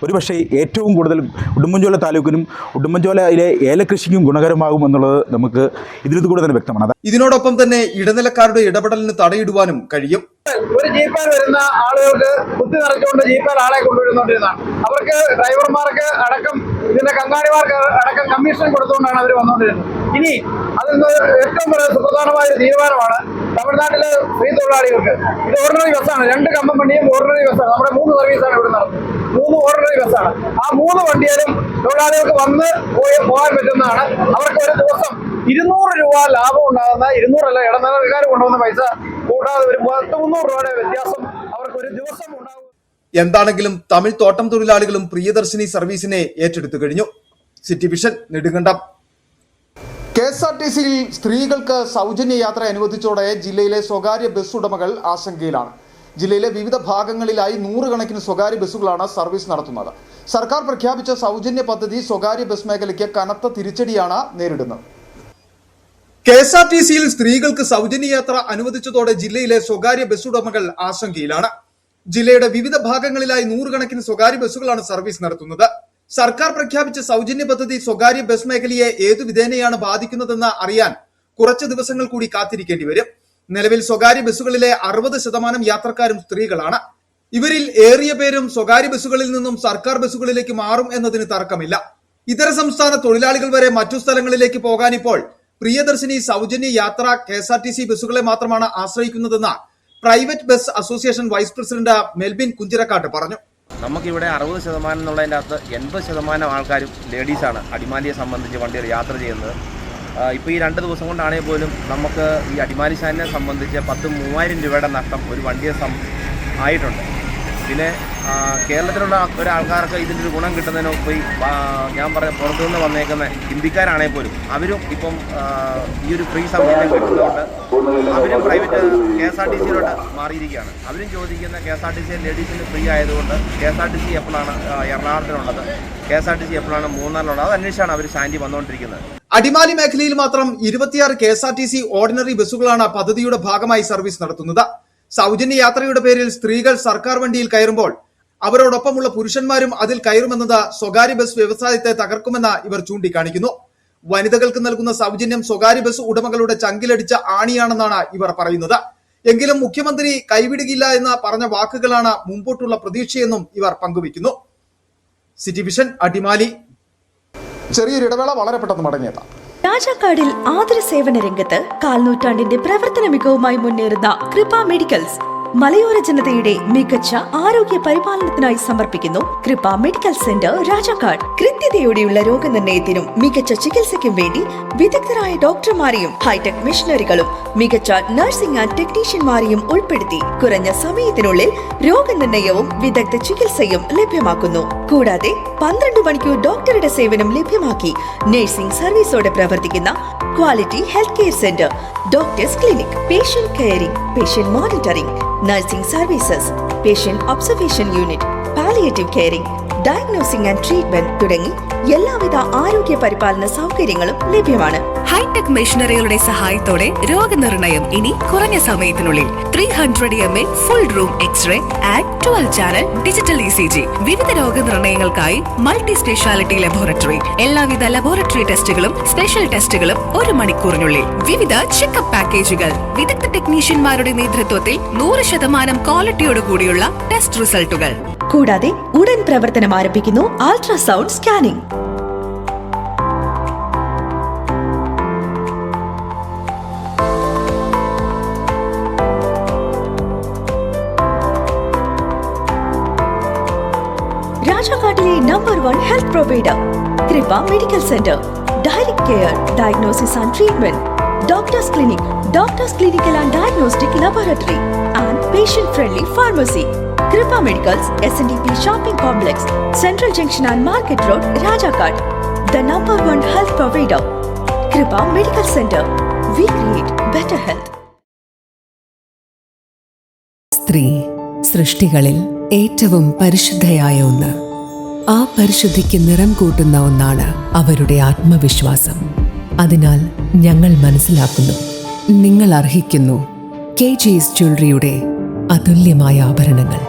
ഒരുപക്ഷെ ഏറ്റവും കൂടുതൽ ഉടുമ്പൻചോല താലൂക്കിനും ഉടുമ്പൻചോലയിലെ ഏലകൃഷിക്കും ഗുണകരമാകുമെന്നുള്ളത് നമുക്ക് ഇതിൽ കൂടെ തന്നെ വ്യക്തമാണ്. ഇതിനോടൊപ്പം തന്നെ ഇടനിലക്കാരുടെ ഇടപെടലിന് തടയിടുവാനും കഴിയും. ഒരു ജീപ്പാൻ വരുന്ന ആളുകൾക്ക് കുത്തി നിറച്ചുകൊണ്ട് ജീപ്പാൻ ആളെ കൊണ്ടുവരുന്നോണ്ടിരുന്നതാണ്. അവർക്ക് ഡ്രൈവർമാർക്ക് അടക്കം ഇതിന്റെ കങ്കാണിമാർക്ക് അടക്കം കമ്മീഷൻ കൊടുത്തുകൊണ്ടാണ് അവർ വന്നുകൊണ്ടിരുന്നത്. ഇനി അതിൽ നിന്ന് ഏറ്റവും സുപ്രധാനമായ ഒരു തീരുമാനമാണ് തമിഴ്നാട്ടിലെ സ്ത്രീ തൊഴിലാളികൾക്ക്. ഇത് ഓർഡിനറി ബസ്സാണ്. 2 കമ്പം വണ്ടിയും ഓർഡിനറി ബസ്സാണ്. നമ്മുടെ 3 സർവീസാണ് ഇവിടെ നടത്തുന്നത്. 3 ഓർഡിനറി ബസ്സാണ്. ആ 3 വണ്ടിയിലും തൊഴിലാളികൾക്ക് വന്ന് പോകാൻ പറ്റുന്നതാണ്. അവർക്ക് ഒരു ദിവസം 200 രൂപ ലാഭം ഉണ്ടാകുന്ന, 200 അല്ല, ഇടനിലക്കാർ കൊണ്ടുവന്ന പൈസ കൂടാതെ ഒരു 300 രൂപയുടെ വ്യത്യാസം അവർക്ക് ഒരു ദിവസം ഉണ്ടാകും. എന്താണെങ്കിലും തമിഴ് തോട്ടം തൊഴിലാളികളും പ്രിയദർശിനി സർവീസിനെ ഏറ്റെടുത്തു കഴിഞ്ഞു. City vision, Nedumkandam. KSRTCയിൽ സ്ത്രീകൾക്ക് സൗജന്യ യാത്ര അനുവദിച്ചതോടെ ജില്ലയിലെ സ്വകാര്യ ബസ് ഉടമകൾ ആശങ്കയിലാണ്. ജില്ലയിലെ വിവിധ ഭാഗങ്ങളിലായി 100 കണക്കിന് സ്വകാര്യ ബസ്സുകളാണ് സർവീസ് നടത്തുന്നത്. സർക്കാർ പ്രഖ്യാപിച്ച സൗജന്യ പദ്ധതി സ്വകാര്യ ബസ് മേഖലയ്ക്ക് കനത്ത തിരിച്ചടിയാണ് നേരിടുന്നത്. KSRTCയിൽ സ്ത്രീകൾക്ക് സൗജന്യ യാത്ര അനുവദിച്ചതോടെ ജില്ലയിലെ സ്വകാര്യ ബസ് ഉടമകൾ ആശങ്കയിലാണ്. ജില്ലയുടെ വിവിധ ഭാഗങ്ങളിലായി 100 കണക്കിന് സ്വകാര്യ ബസ്സുകളാണ് സർവീസ് നടത്തുന്നത്. സർക്കാർ പ്രഖ്യാപിച്ച സൗജന്യ പദ്ധതി സ്വകാര്യ ബസ് മേഖലയെ ഏതു വിധേനയാണ് ബാധിക്കുന്നതെന്ന് അറിയാൻ കുറച്ച് ദിവസങ്ങൾ കൂടി കാത്തിരിക്കേണ്ടി വരും. നിലവിൽ സ്വകാര്യ ബസ്സുകളിലെ 60% യാത്രക്കാരും സ്ത്രീകളാണ്. ഇവരിൽ ഏറിയ പേരും സ്വകാര്യ ബസ്സുകളിൽ നിന്നും സർക്കാർ ബസ്സുകളിലേക്ക് മാറും എന്നതിന് തർക്കമില്ല. ഇതര സംസ്ഥാന തൊഴിലാളികൾ വരെ മറ്റു സ്ഥലങ്ങളിലേക്ക് പോകാൻ ഇപ്പോൾ പ്രിയദർശിനി സൗജന്യ യാത്ര KSRTC ബസ്സുകളെ മാത്രമാണ് ആശ്രയിക്കുന്നതെന്ന് private bus association vice president Melbin Kunjirakkattu പറഞ്ഞു. നമുക്കിവിടെ 60% എന്നുള്ളതിൻ്റെ അകത്ത് 80% ആൾക്കാരും ലേഡീസാണ് അടിമാലിയെ സംബന്ധിച്ച് വണ്ടിയിൽ യാത്ര ചെയ്യുന്നത്. ഇപ്പോൾ ഈ 2 ദിവസം കൊണ്ടാണെങ്കിൽ പോലും നമുക്ക് ഈ അടിമാലി സ്റ്റാൻഡിനെ സംബന്ധിച്ച് 30,000 രൂപയുടെ നഷ്ടം ഒരു വണ്ടിയെ ആയിട്ടുണ്ട്. പിന്നെ കേരളത്തിലുള്ള ഒരാൾക്കാർക്ക് ഇതിൻ്റെ ഒരു ഗുണം കിട്ടുന്നതിന് പോയി ഞാൻ പറയാം പുറത്തുനിന്ന് വന്നേക്കുന്ന ഹിന്ദിക്കാരാണെങ്കിൽ പോലും അവരും ഇപ്പം ഈ ഒരു ഫ്രീ സൗകര്യം കിട്ടുന്നതുകൊണ്ട് അവരും പ്രൈവറ്റ് KSRTC-യിലോട്ട് മാറിയിരിക്കുകയാണ്. അവരും ചോദിക്കുന്ന KSRTC ലേഡീസിന് ഫ്രീ ആയതുകൊണ്ട് KSRTC എപ്പോഴാണ് എറണാകുളത്തിനുള്ളത്, KSRTC എപ്പോഴാണ് മൂന്നാറിലുള്ളത്, അത് അന്വേഷിച്ചാണ് അവർ ശാന്തി വന്നുകൊണ്ടിരിക്കുന്നത്. അടിമാലി മേഖലയിൽ മാത്രം 26 KSRTC ഓർഡിനറി ബസ്സുകളാണ് പദ്ധതിയുടെ ഭാഗമായി സർവീസ് നടത്തുന്നത്. സൗജന്യ യാത്രയുടെ പേരിൽ സ്ത്രീകൾ സർക്കാർ വണ്ടിയിൽ കയറുമ്പോൾ അവരോടൊപ്പമുള്ള പുരുഷന്മാരും അതിൽ കയറുമെന്നത് സ്വകാര്യ ബസ് വ്യവസായത്തെ തകർക്കുമെന്ന് ഇവർ ചൂണ്ടിക്കാണിക്കുന്നു. വനിതകൾക്ക് നൽകുന്ന സൗജന്യം സ്വകാര്യ ബസ് ഉടമകളുടെ ചങ്കിലടിച്ച ആണിയാണെന്നാണ് ഇവർ പറയുന്നത്. എങ്കിലും മുഖ്യമന്ത്രി കൈവിടുകയില്ല എന്ന് പറഞ്ഞ വാക്കുകളാണ് മുമ്പോട്ടുള്ള പ്രതീക്ഷയെന്നും ഇവർ പങ്കുവയ്ക്കുന്നു. City vision, Adimali. ചെറിയൊരു ഇടവേള, വളരെ പെട്ടെന്ന് മടങ്ങിയെത്താം. രാജാക്കാടിൽ ആതുര സേവന രംഗത്ത് കാൽനൂറ്റാണ്ടിന്റെ പ്രവർത്തന മികവുമായി മുന്നേറുന്ന കൃപ മെഡിക്കൽസ് മലയോര ജനതയുടെ മികച്ച ആരോഗ്യ പരിപാലനത്തിനായി സമർപ്പിക്കുന്നു കൃപ മെഡിക്കൽ സെന്റർ രാജാക്കാട്. കൃത്യതയോടെയുള്ള രോഗനിർണയത്തിനും മികച്ച ചികിത്സയ്ക്കും വേണ്ടി വിദഗ്ധരായ ഡോക്ടർമാരെയും ഹൈടെക് മെഷീനറികളും മികച്ച നഴ്സിംഗ് ആൻഡ് ടെക്നീഷ്യന്മാരെയും ഉൾപ്പെടുത്തി കുറഞ്ഞ സമയത്തിനുള്ളിൽ രോഗനിർണയവും വിദഗ്ധ ചികിത്സയും ലഭ്യമാക്കുന്നു. കൂടാതെ 12 മണിക്കൂർ ഡോക്ടറുടെ സേവനം ലഭ്യമാക്കി നഴ്സിംഗ് സർവീസോടെ പ്രവർത്തിക്കുന്ന quality health care centre, doctors clinic, patient caring, patient monitoring, nursing services, patient observation unit, palliative caring, diagnosing and treatment തുടങ്ങി എല്ലാവിധ ആരോഗ്യ പരിപാലന സൗകര്യങ്ങളും ലഭ്യമാണ്. ഹൈടെക് മെഷീനറികളുടെ സഹായത്തോടെ രോഗനിർണയം ഇനി കുറഞ്ഞ സമയത്തിനുള്ളിൽ. 300 ml full room X-ray and 12 channel digital ECG. വിവിധ രോഗനിർണയങ്ങൾക്കായി മൾട്ടി സ്പെഷ്യാലിറ്റി ലബോറട്ടറി. എല്ലാവിധ ലബോറട്ടറി ടെസ്റ്റുകളും സ്പെഷ്യൽ ടെസ്റ്റുകളും 1 മണിക്കൂറിനുള്ളിൽ. വിവിധ ചെക്കപ്പ് പാക്കേജുകൾ. വിദഗ്ധ ടെക്നീഷ്യന്മാരുടെ നേതൃത്വത്തിൽ 100% ക്വാളിറ്റിയോടുകൂടിയുള്ള ടെസ്റ്റ് റിസൾട്ടുകൾ. കൂടാതെ ഉടൻ പ്രവർത്തനം ആരംഭിക്കുന്നു അൾട്രാസൗണ്ട് സ്കാനിംഗ്. രാജാക്കാട്ടിലെ number 1 health provider Kripa medical centre. Direct care, diagnosis and treatment, doctors clinic, doctors clinical and diagnostic laboratory and patient friendly pharmacy. Kripa medicals, SNDP shopping complex, central junction and market road, Rajakkad. The number 1 health provider, Kripa medical centre. We create better health. സ്ത്രീ സൃഷ്ടികളിൽ ഏറ്റവും പരിശുദ്ധയായ ഒന്ന്. ആ പരിശുദ്ധിക്ക് നിറം കൂട്ടുന്ന ഒന്നാണ് അവരുടെ ആത്മവിശ്വാസം. അതിനാൽ ഞങ്ങൾ മനസ്സിലാക്കുന്നു, നിങ്ങൾ അർഹിക്കുന്നു KG's ജ്വല്ലറിയുടെ അതുല്യമായ ആഭരണങ്ങൾ.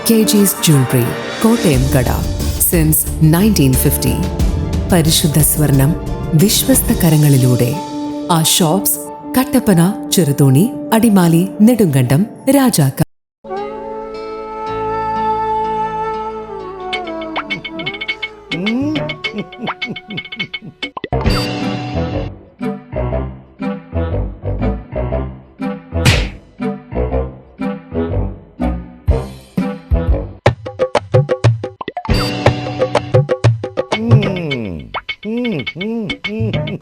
KG's ജ്വല്ലറി, കോട്ടയം കട, സിൻസ് 1950. പരിശുദ്ധ സ്വർണം വിശ്വസ്ത കരങ്ങളിലൂടെ. ആ ഷോപ്സ് കട്ടപ്പന, ചെറുതോണി, അടിമാലി, നെടുങ്കണ്ടം, രാജാക്കാട്.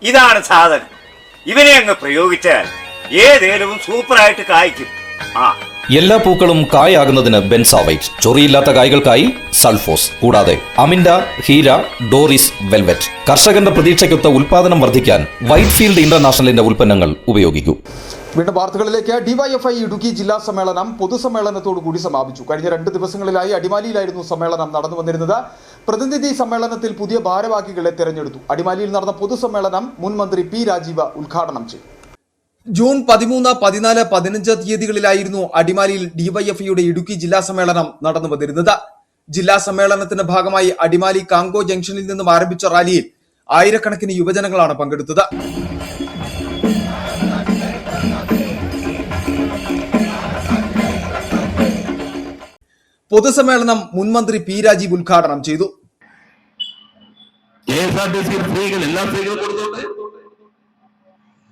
ഇതാണ് സാധനം. ഇവനെ അങ്ങ് പ്രയോഗിച്ചാൽ ഏതേലും സൂപ്പറായിട്ട് കായ്ക്കും. എല്ലാ പൂക്കളും കായാകുന്നതിന് ബെൻസാവൈറ്റ്, ചൊറിയില്ലാത്ത കായ്കൾക്കായി സൾഫോസ്, കൂടാതെ അമിൻഡ, ഹീര, ഡോറിസ്, വെൽവെറ്റ്. കർഷകന്റെ പ്രതീക്ഷയ്ക്കൊത്ത ഉൽപാദനം വർദ്ധിക്കാൻ വൈറ്റ്ഫീൽഡ് ഇന്റർനാഷണലിന്റെ ഉൽപ്പന്നങ്ങൾ ഉപയോഗിക്കൂ. വീണ്ടും വാർത്തകളിലേക്ക്. DYFI ഇടുക്കി ജില്ലാ സമ്മേളനം പൊതുസമ്മേളനത്തോടു കൂടി സമാപിച്ചു. കഴിഞ്ഞ 2 ദിവസങ്ങളിലായി അടിമാലിയിലായിരുന്നു സമ്മേളനം നടന്നു വന്നിരുന്നത്. പ്രതിനിധി സമ്മേളനത്തിൽ പുതിയ ഭാരവാഹികളെ തെരഞ്ഞെടുത്തു. അടിമാലിയിൽ നടന്ന പൊതുസമ്മേളനം മുൻ മന്ത്രി P. രാജീവ് ഉദ്ഘാടനം ചെയ്തു. ജൂൺ 13, 14, 15 തീയതികളിലായിരുന്നു അടിമാലിയിൽ DYFIയുടെ ഇടുക്കി ജില്ലാ സമ്മേളനം നടന്നു വന്നിരുന്നത്. ജില്ലാ സമ്മേളനത്തിന്റെ ഭാഗമായി അടിമാലി കാങ്കോ ജംഗ്ഷനിൽ നിന്നും ആരംഭിച്ച റാലിയിൽ ആയിരക്കണക്കിന് യുവജനങ്ങളാണ് പങ്കെടുത്തത്. പൊതുസമ്മേളനം മുൻ മന്ത്രി P. രാജീവ് ഉദ്ഘാടനം ചെയ്തു.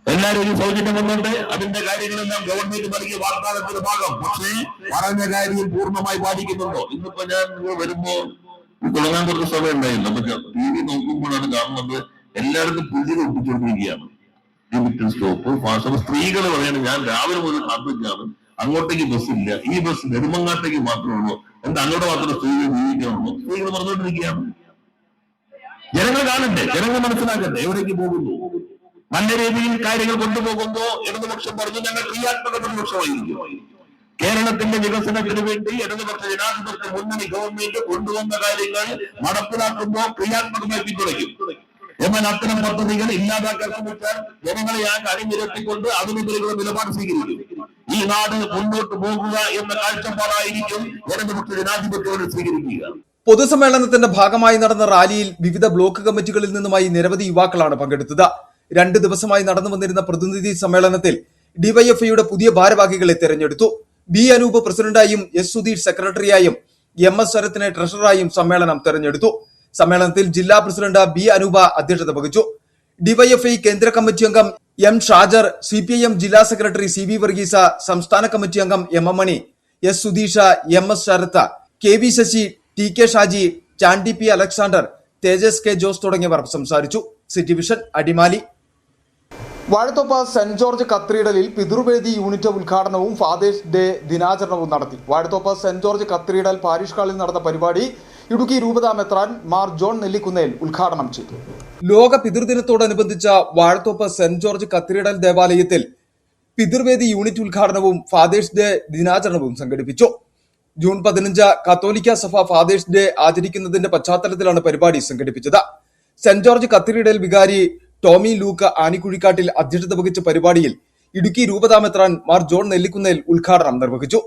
എല്ലാവരും സൗജന്യം വന്നുണ്ട്. അതിന്റെ കാര്യങ്ങളെല്ലാം ഗവൺമെന്റ് നൽകിയ വാഗ്ദാനത്തിന്റെ ഭാഗം. പക്ഷേ പറഞ്ഞ കാര്യം പൂർണ്ണമായി പാലിക്കുന്നുണ്ടോ? ഇന്നിപ്പോ ഞാൻ വരുമ്പോ തുടങ്ങാൻ കുറച്ച് സമയം ഉണ്ടായില്ല. നമുക്ക് TV നോക്കുമ്പോഴാണ് കാണുന്നത് എല്ലായിടത്തും പുതിയ ഒപ്പിച്ചുകൊണ്ടിരിക്കുകയാണ്. ലിമിറ്റഡ് സ്റ്റോപ്പ്, സ്ത്രീകൾ പറയാണ് ഞാൻ രാവിലെ മുതൽ കാത്തിരിക്കുകയാണ് അങ്ങോട്ടേക്ക് ബസ്സില്ല, ഈ ബസ് നെടുമങ്ങാട്ടേക്ക് മാത്രമേ ഉള്ളൂ, എന്താ അങ്ങോട്ട് മാത്രം സ്ത്രീകൾ ജീവിക്കാനുള്ളൂ? സ്ത്രീകൾ പറഞ്ഞുകൊണ്ടിരിക്കുകയാണ്. ജനങ്ങൾ കാണണ്ടേ, ജനങ്ങൾ മനസ്സിലാക്കട്ടെ എവിടേക്ക് പോകുന്നു. നല്ല രീതിയിൽ കാര്യങ്ങൾ കൊണ്ടുപോകുമ്പോ ഇടതുപക്ഷം പറഞ്ഞു ഞങ്ങൾ ക്രിയാത്മക പ്രതിപക്ഷമായിരിക്കും. കേരളത്തിന്റെ വികസനത്തിന് വേണ്ടി ഇടതുപക്ഷ ജനാധിപത്യ മുന്നണി ഗവൺമെന്റ് കൊണ്ടുവന്ന കാര്യങ്ങൾ നടപ്പിലാക്കുമ്പോൾ ക്രിയാത്മകമായി പിന്തുണയ്ക്കും. എന്നാൽ അത്തരം പദ്ധതികൾ ഇല്ലാതാക്കാൻ ശ്രമിച്ചാൽ ജനങ്ങളെ അണിനിരത്തിക്കൊണ്ട് അതിനെതിരെയുള്ള നിലപാട് സ്വീകരിക്കും. ഈ നാട് മുന്നോട്ട് പോകുക എന്ന കാഴ്ചപ്പാടായിരിക്കും ഇടതുപക്ഷ ജനാധിപത്യത്തോട് സ്വീകരിക്കുക. പൊതുസമ്മേളനത്തിന്റെ ഭാഗമായി നടന്ന റാലിയിൽ വിവിധ ബ്ലോക്ക് കമ്മിറ്റികളിൽ നിന്നുമായി നിരവധി യുവാക്കളാണ് പങ്കെടുത്തത്. 2 ദിവസമായി നടന്നു വന്നിരുന്ന പ്രതിനിധി സമ്മേളനത്തിൽ ഡിവൈഎഫ്ഐയുടെ പുതിയ ഭാരവാഹികളെ തെരഞ്ഞെടുത്തു. ബി അനൂപ് പ്രസിഡന്റായും എസ് സുധീഷ് സെക്രട്ടറിയായും MS ശരത്തിനെ ട്രഷററായും സമ്മേളനം തെരഞ്ഞെടുത്തു. സമ്മേളനത്തിൽ ജില്ലാ പ്രസിഡന്റ് ബി അനൂപ അധ്യക്ഷത വഹിച്ചു. ഡിവൈഎഫ്ഐ കേന്ദ്ര കമ്മിറ്റി അംഗം എം ഷാജർ, CPIM ജില്ലാ സെക്രട്ടറി CB വർഗീസ, സംസ്ഥാന കമ്മിറ്റി അംഗം M M Mani, S Sudheesh, MS Sarath, KV Sasi, TK Shaji, Chandy P Alexander, Tejas K Jose തുടങ്ങിയവർ സംസാരിച്ചു. City vision Adimali. വാഴത്തോപ്പ് സെന്റ് ജോർജ് കത്തീഡ്രലിൽ പിതൃവേദി യൂണിറ്റ് ഉദ്ഘാടനവും ഫാദേഴ്സ് ഡേ ദിനാചരണവും നടത്തി. വാഴത്തോപ്പ് സെന്റ് ജോർജ് കത്തീഡ്രൽ പാരിഷ് ഹാളിൽ നടന്ന പരിപാടി ഇടുക്കി രൂപതാ മെത്രാൻ മാർ ജോൺ നെല്ലിക്കുന്നേൽ ഉദ്ഘാടനം ചെയ്തു. ലോക പിതൃദിനത്തോടനുബന്ധിച്ച വാഴത്തോപ്പ് സെന്റ് ജോർജ് കത്തീഡ്രൽ ദേവാലയത്തിൽ പിതൃവേദി യൂണിറ്റ് ഉദ്ഘാടനവും ഫാദേഴ്സ് ഡേ ദിനാചരണവും സംഘടിപ്പിച്ചു. ജൂൺ 15 കത്തോലിക്ക സഭ ഫാദേഴ്സ് ഡേ ആചരിക്കുന്നതിന്റെ പശ്ചാത്തലത്തിലാണ് പരിപാടി സംഘടിപ്പിച്ചത്. സെന്റ് ജോർജ് കത്തീഡ്രൽ വികാരി ടോമി ലൂക്ക് ആനിക്കുഴിക്കാട്ടിൽ അധ്യക്ഷത വഹിച്ച പരിപാടിയിൽ ഇടുക്കി രൂപതാ മെത്രാൻ മാർ ജോൺ നെല്ലിക്കുന്നേൽ ഉദ്ഘാടനം നിർവഹിച്ചു.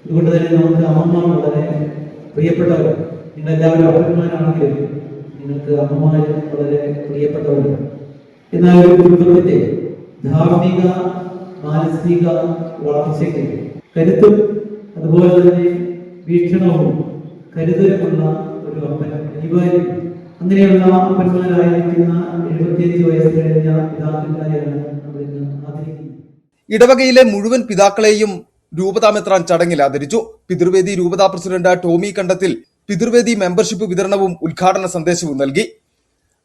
അതുകൊണ്ട് തന്നെ നമുക്ക് അമ്മമാർ വളരെ പ്രിയപ്പെട്ടവർ. നിങ്ങളെല്ലാവരും അപ്പന്മാരാണെങ്കിലും നിങ്ങൾക്ക് അമ്മമാർ വളരെ പ്രിയപ്പെട്ടവരാണ്. എന്നാൽ ഒരു കുടുംബത്തിന്റെ ധാർമ്മിക മാനസിക വളർച്ചയ്ക്ക് കരുത്തും അതുപോലെ തന്നെ വീക്ഷണവും കരുതലുമുള്ള ഒരു അപ്പൻ അനിവാര്യം. അങ്ങനെയുള്ള അപ്പന്മാരായിരിക്കുന്ന 75 വയസ്സ് കഴിഞ്ഞ പിതാക്കന്മാരെയാണ് നമ്മൾ ഇന്ന് ആദരിക്കുന്നത്. ഇടവകയിലെ മുഴുവൻ പിതാക്കളെയും രൂപതാ മെത്രാൻ ചടങ്ങിൽ ആദരിച്ചു. പിതൃവേദി രൂപതാ president Tommy Kandathil Pithruvedi membership വിതരണവും ഉദ്ഘാടന സന്ദേശവും നൽകി.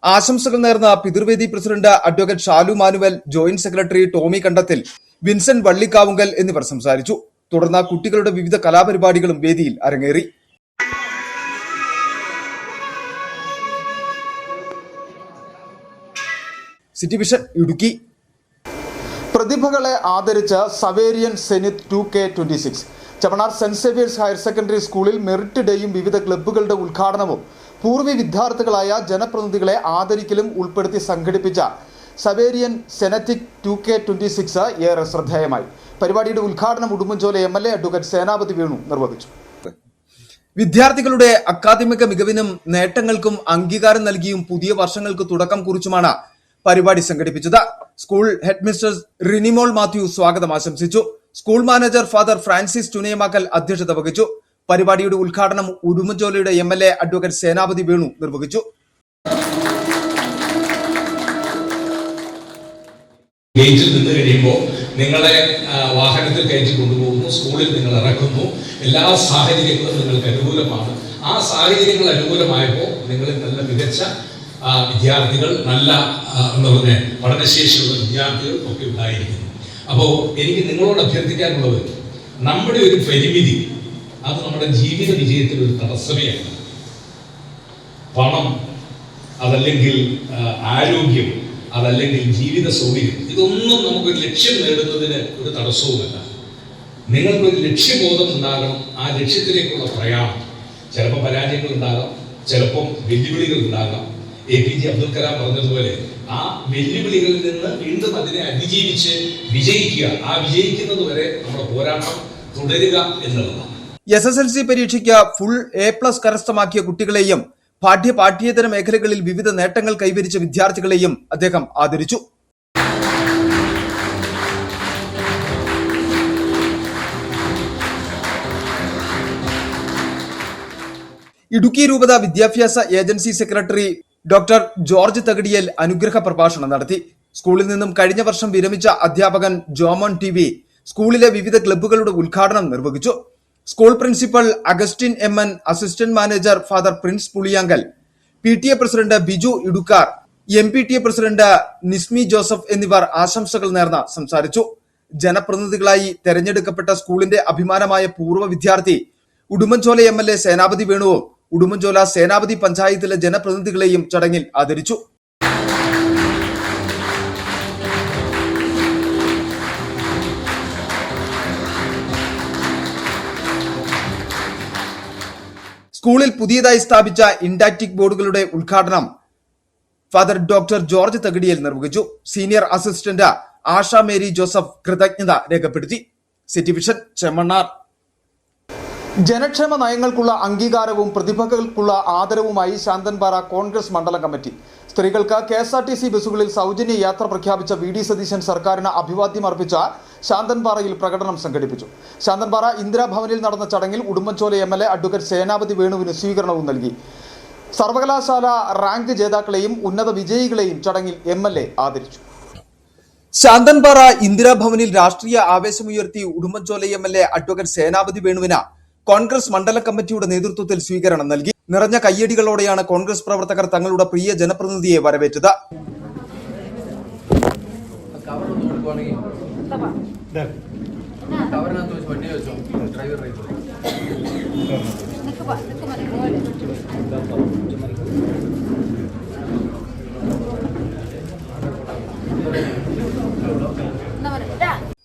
ആശംസകൾ നേർന്ന Pithruvedi president advocate Shalu Manuel, joint secretary Tommy Kandathil, Vincent Vallikavunkal എന്നിവർ സംസാരിച്ചു. തുടർന്ന് കുട്ടികളുടെ വിവിധ കലാപരിപാടികളും വേദിയിൽ അരങ്ങേറി. City vision Idukki. പ്രതിഭകളെ ആദരിച്ച് സവേരിയൻ സെനിത് 2K26 ചവണാർ സെന്റ് സേവിയേഴ്സ് ഹയർ സെക്കൻഡറി സ്കൂളിൽ മെറിറ്റ് ഡേയും വിവിധ ക്ലബ്ബുകളുടെ ഉദ്ഘാടനവും പൂർവ്വ വിദ്യാർത്ഥികളായ ജനപ്രതിനിധികളെ ആദരിക്കലും ഉൾപ്പെടുത്തി സംഘടിപ്പിച്ച സവേരിയൻ സെനറ്റിക് 2K26 ഏറെ ശ്രദ്ധേയമായി. പരിപാടിയുടെ ഉദ്ഘാടനം ഉടുമ്പൻചോല MLA അഡ്വക്കേറ്റ് സേനാപതി വേണു നിർവഹിച്ചു. വിദ്യാർത്ഥികളുടെ അക്കാദമിക മികവിനും നേട്ടങ്ങൾക്കും അംഗീകാരം നൽകിയും പുതിയ വർഷങ്ങൾക്ക് തുടക്കം കുറിച്ചുമാണ് പരിപാടി സംഘടിപ്പിച്ചത്. സ്കൂൾ ഹെഡ് മിസ്റ്റർ റിനിമോൾ മാത്യു സ്വാഗതം ആശംസിച്ചു. സ്കൂൾ മാനേജർ ഫാദർ ഫ്രാൻസിസ് ചുനയമാക്കൽ അധ്യക്ഷത വഹിച്ചു. പരിപാടിയുടെ ഉദ്ഘാടനം ഉടുമ്പൻചോലയുടെ MLA അഡ്വക്കേറ്റ് സേനാപതി വേണു നിർവഹിച്ചു. ഗേറ്റിൽ നിന്ന് കഴിയുമ്പോൾ നിങ്ങളെ വാഹനത്തിൽ കയറ്റി കൊണ്ടുപോകുന്നു, സ്കൂളിൽ നിങ്ങൾ ഇറക്കുന്നു. എല്ലാ സാഹചര്യങ്ങളും നിങ്ങൾക്ക് അനുകൂലമാണ്. ആ സാഹചര്യങ്ങൾ അനുകൂലമായപ്പോൾ നിങ്ങളിൽ നല്ല മികച്ച വിദ്യാർത്ഥികൾ, നല്ല എന്താ പറയുക പഠനശേഷിയുള്ള വിദ്യാർത്ഥികൾ ഒക്കെ ഉണ്ടായിരിക്കുന്നു. അപ്പോൾ എനിക്ക് നിങ്ങളോട് അഭ്യർത്ഥിക്കാനുള്ളത്, നമ്മുടെ ഒരു പരിമിതി അത് നമ്മുടെ ജീവിത വിജയത്തിൽ ഒരു തടസ്സമേയാണ്. പണം, അതല്ലെങ്കിൽ ആരോഗ്യം, അതല്ലെങ്കിൽ ജീവിത സൗകര്യം, ഇതൊന്നും നമുക്കൊരു ലക്ഷ്യം നേടുന്നതിന് ഒരു തടസ്സവുമല്ല. നിങ്ങൾക്കൊരു ലക്ഷ്യബോധം ഉണ്ടാകണം. ആ ലക്ഷ്യത്തിലേക്കുള്ള പ്രയാണം. ചിലപ്പോൾ പരാജയങ്ങൾ ഉണ്ടാകാം, ചിലപ്പം വെല്ലുവിളികൾ ഉണ്ടാകാം. APJ അബ്ദുൽ കലാം പറഞ്ഞതുപോലെ ആ വെല്ലുവിളികളിൽ നിന്ന് വീണ്ടും അതിനെ അതിജീവിച്ച് വിജയിക്കുക. ആ വിജയിക്കുന്നത് വരെ നമ്മുടെ പോരാട്ടം തുടരുക എന്നുള്ളതാണ്. SSLC പരീക്ഷയ്ക്ക് ഫുൾ A+ കരസ്ഥമാക്കിയ കുട്ടികളെയും പാഠ്യേതര മേഖലകളിൽ വിവിധ നേട്ടങ്ങൾ കൈവരിച്ച വിദ്യാർത്ഥികളെയും അദ്ദേഹം ആദരിച്ചു. ഇടുക്കി രൂപത വിദ്യാഭ്യാസ agency secretary doctor George Thakadiyel അനുഗ്രഹ പ്രഭാഷണം നടത്തി. സ്കൂളിൽ നിന്നും കഴിഞ്ഞ വർഷം വിരമിച്ച അധ്യാപകൻ ജോമോൻ TV സ്കൂളിലെ വിവിധ ക്ലബ്ബുകളുടെ ഉദ്ഘാടനം നിർവഹിച്ചു. School principal Augustine MN, assistant manager father Prince Puliyankal, PTA president Biju Idukkar, MPTA president Nismi Joseph എന്നിവർ ആശംസകൾ നേർന്ന് സംസാരിച്ചു. ജനപ്രതിനിധികളായി തെരഞ്ഞെടുക്കപ്പെട്ട സ്കൂളിന്റെ അഭിമാനമായ പൂർവ്വ വിദ്യാർത്ഥി ഉടുമ്പൻചോല MLA സേനാപതി വേണുവും ഉടുമ്പൻചോല സേനാപതി പഞ്ചായത്തിലെ ജനപ്രതിനിധികളെയും ചടങ്ങിൽ ആദരിച്ചു. സ്കൂളിൽ പുതിയതായി സ്ഥാപിച്ച ഇൻഡാക്റ്റിക് ബോർഡുകളുടെ ഉദ്ഘാടനം ഫാദർ ഡോക്ടർ ജോർജ് തകടിയിൽ നിർവഹിച്ചു. Senior assistant Asha Mary Joseph കൃതജ്ഞത രേഖപ്പെടുത്തി. City vision, Chemmannar. ജനക്ഷേമ നയങ്ങൾക്കുള്ള അംഗീകാരവും പ്രതിഭകൾക്കുള്ള ആദരവുമായി ശാന്തൻപാറ കോൺഗ്രസ് മണ്ഡലം കമ്മിറ്റി. സ്ത്രീകൾക്ക് KSRTC ബസ്സുകളിൽ സൗജന്യ യാത്ര പ്രഖ്യാപിച്ച VD സതീശൻ സർക്കാരിന് അഭിവാദ്യം അർപ്പിച്ച ശാന്തൻപാറയിൽ പ്രകടനം സംഘടിപ്പിച്ചു. ശാന്തൻപാറ ഇന്ദിരാഭവനിൽ നടന്ന ചടങ്ങിൽ ഉടുമ്പൻചോല MLA അഡ്വക്കേറ്റ് സേനാപതി വേണുവിന് സ്വീകരണവും നൽകി. സർവകലാശാല റാങ്ക് ജേതാക്കളെയും ഉന്നത വിജയികളെയും ചടങ്ങിൽ MLA ആദരിച്ചു. ശാന്തൻപാറ ഇന്ദിരാഭവനിൽ രാഷ്ട്രീയ ആവേശമുയർത്തി ഉടുമ്പൻചോല MLA അഡ്വക്കേറ്റ് സേനാപതി വേണുവിന് കോൺഗ്രസ് മണ്ഡല കമ്മിറ്റിയുടെ നേതൃത്വത്തിൽ സ്വീകരണം നൽകി. നിറഞ്ഞ കയ്യടികളോടെയാണ് കോൺഗ്രസ് പ്രവർത്തകർ തങ്ങളുടെ പ്രിയ ജനപ്രതിനിധിയെ വരവേറ്റത്.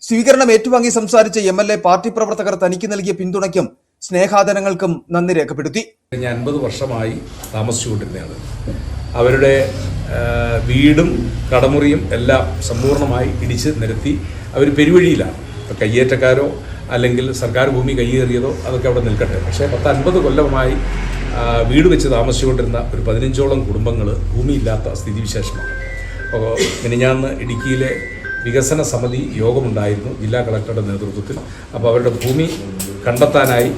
സ്വീകരണം ഏറ്റുവാങ്ങി സംസാരിച്ച MLA പാർട്ടി പ്രവർത്തകർ തനിക്ക് നൽകിയ പിന്തുണയ്ക്കും സ്നേഹാദരങ്ങൾക്കും നന്ദി രേഖപ്പെടുത്തി. ഞാൻ 50 വർഷമായി താമസിച്ചുകൊണ്ടിരുന്നതാണ്. അവരുടെ വീടും കടമുറിയും എല്ലാം സമ്പൂർണ്ണമായി ഇടിച്ച് നിരത്തി അവർ പെരുവഴിയിലാണ്. ഇപ്പോൾ കയ്യേറ്റക്കാരോ അല്ലെങ്കിൽ സർക്കാർ ഭൂമി കയ്യേറിയതോ അതൊക്കെ അവിടെ നിൽക്കട്ടെ. പക്ഷേ 50 കൊല്ലമായി വീട് വെച്ച് താമസിച്ചുകൊണ്ടിരുന്ന ഒരു 15ഓളം കുടുംബങ്ങൾ ഭൂമിയില്ലാത്ത സ്ഥിതിവിശേഷമാണ്. അപ്പോൾ മിനിഞ്ഞാന്ന് ഇടുക്കിയിലെ വികസന സമിതി യോഗമുണ്ടായിരുന്നു ജില്ലാ കളക്ടറുടെ നേതൃത്വത്തിൽ. അപ്പോൾ അവരുടെ ഭൂമി കണ്ടെത്താനായി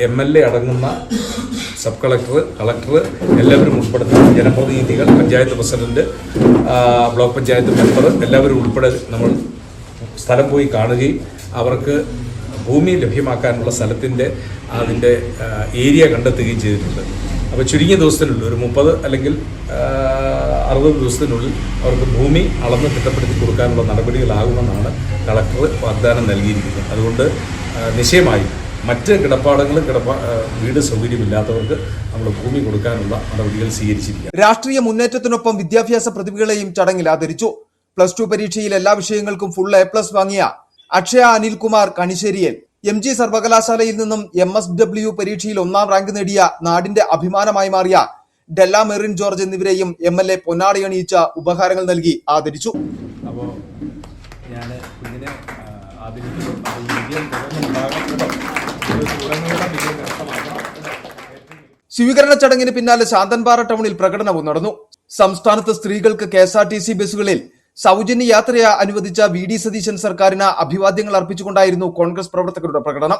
MLA അടങ്ങുന്ന സബ് കളക്ടർ, കളക്ടർ എല്ലാവരും ഉൾപ്പെടുത്തി ജനപ്രതിനിധികൾ, panchayat president, block panchayat member എല്ലാവരും ഉൾപ്പെടെ നമ്മൾ സ്ഥലം പോയി കാണുകയും അവർക്ക് ഭൂമി ലഭ്യമാക്കാനുള്ള സ്ഥലത്തിൻ്റെ അതിൻ്റെ ഏരിയ കണ്ടെത്തുകയും ചെയ്തിട്ടുണ്ട്. അപ്പോൾ ചുരുങ്ങിയ ദിവസത്തിനുള്ളിൽ ഒരു 30 അല്ലെങ്കിൽ 60 ദിവസത്തിനുള്ളിൽ അവർക്ക് ഭൂമി അളന്ന് തിട്ടപ്പെടുത്തി കൊടുക്കാനുള്ള നടപടികളാകുമെന്നാണ് കളക്ടർ വാഗ്ദാനം നൽകിയിരിക്കുന്നത്. അതുകൊണ്ട് നിശ്ചയമായും മറ്റ് കിടപ്പാടങ്ങളും വീട് സൗകര്യമില്ലാത്തവർക്ക് നമ്മൾ ഭൂമി കൊടുക്കാനുള്ള നടപടികൾ സ്വീകരിച്ചിരിക്കുക. രാഷ്ട്രീയ മുന്നേറ്റത്തിനൊപ്പം വിദ്യാഭ്യാസ പ്രതിഭകളെയും ചടങ്ങിൽ ആദരിച്ചു. +2 പരീക്ഷയിൽ എല്ലാ വിഷയങ്ങൾക്കും ഫുൾ A+ വാങ്ങിയ അക്ഷയ അനിൽകുമാർ കണിശ്ശേരിയിൽ, MG സർവകലാശാലയിൽ നിന്നും MSW പരീക്ഷയിൽ 1ാം റാങ്ക് നേടിയ നാടിന്റെ അഭിമാനമായി മാറിയ ഡെല്ല മെറിൻ ജോർജ് എന്നിവരെയും MLA പൊന്നാടയണിയിച്ച ഉപഹാരങ്ങൾ നൽകി ആദരിച്ചു. അപ്പോൾ ഞാൻ കുഞ്ഞിനെ സ്വീകരണ ചടങ്ങിന് പിന്നാലെ ശാന്തൻപാറ ടൗണിൽ പ്രകടനവും നടന്നു. സംസ്ഥാനത്ത് സ്ത്രീകൾക്ക് KSRTC ബസ്സുകളിൽ സൗജന്യ യാത്ര അനുവദിച്ച VD സതീശൻ സർക്കാരിന് അഭിവാദ്യങ്ങൾ അർപ്പിച്ചുകൊണ്ടായിരുന്നു കോൺഗ്രസ് പ്രവർത്തകരുടെ പ്രകടനം.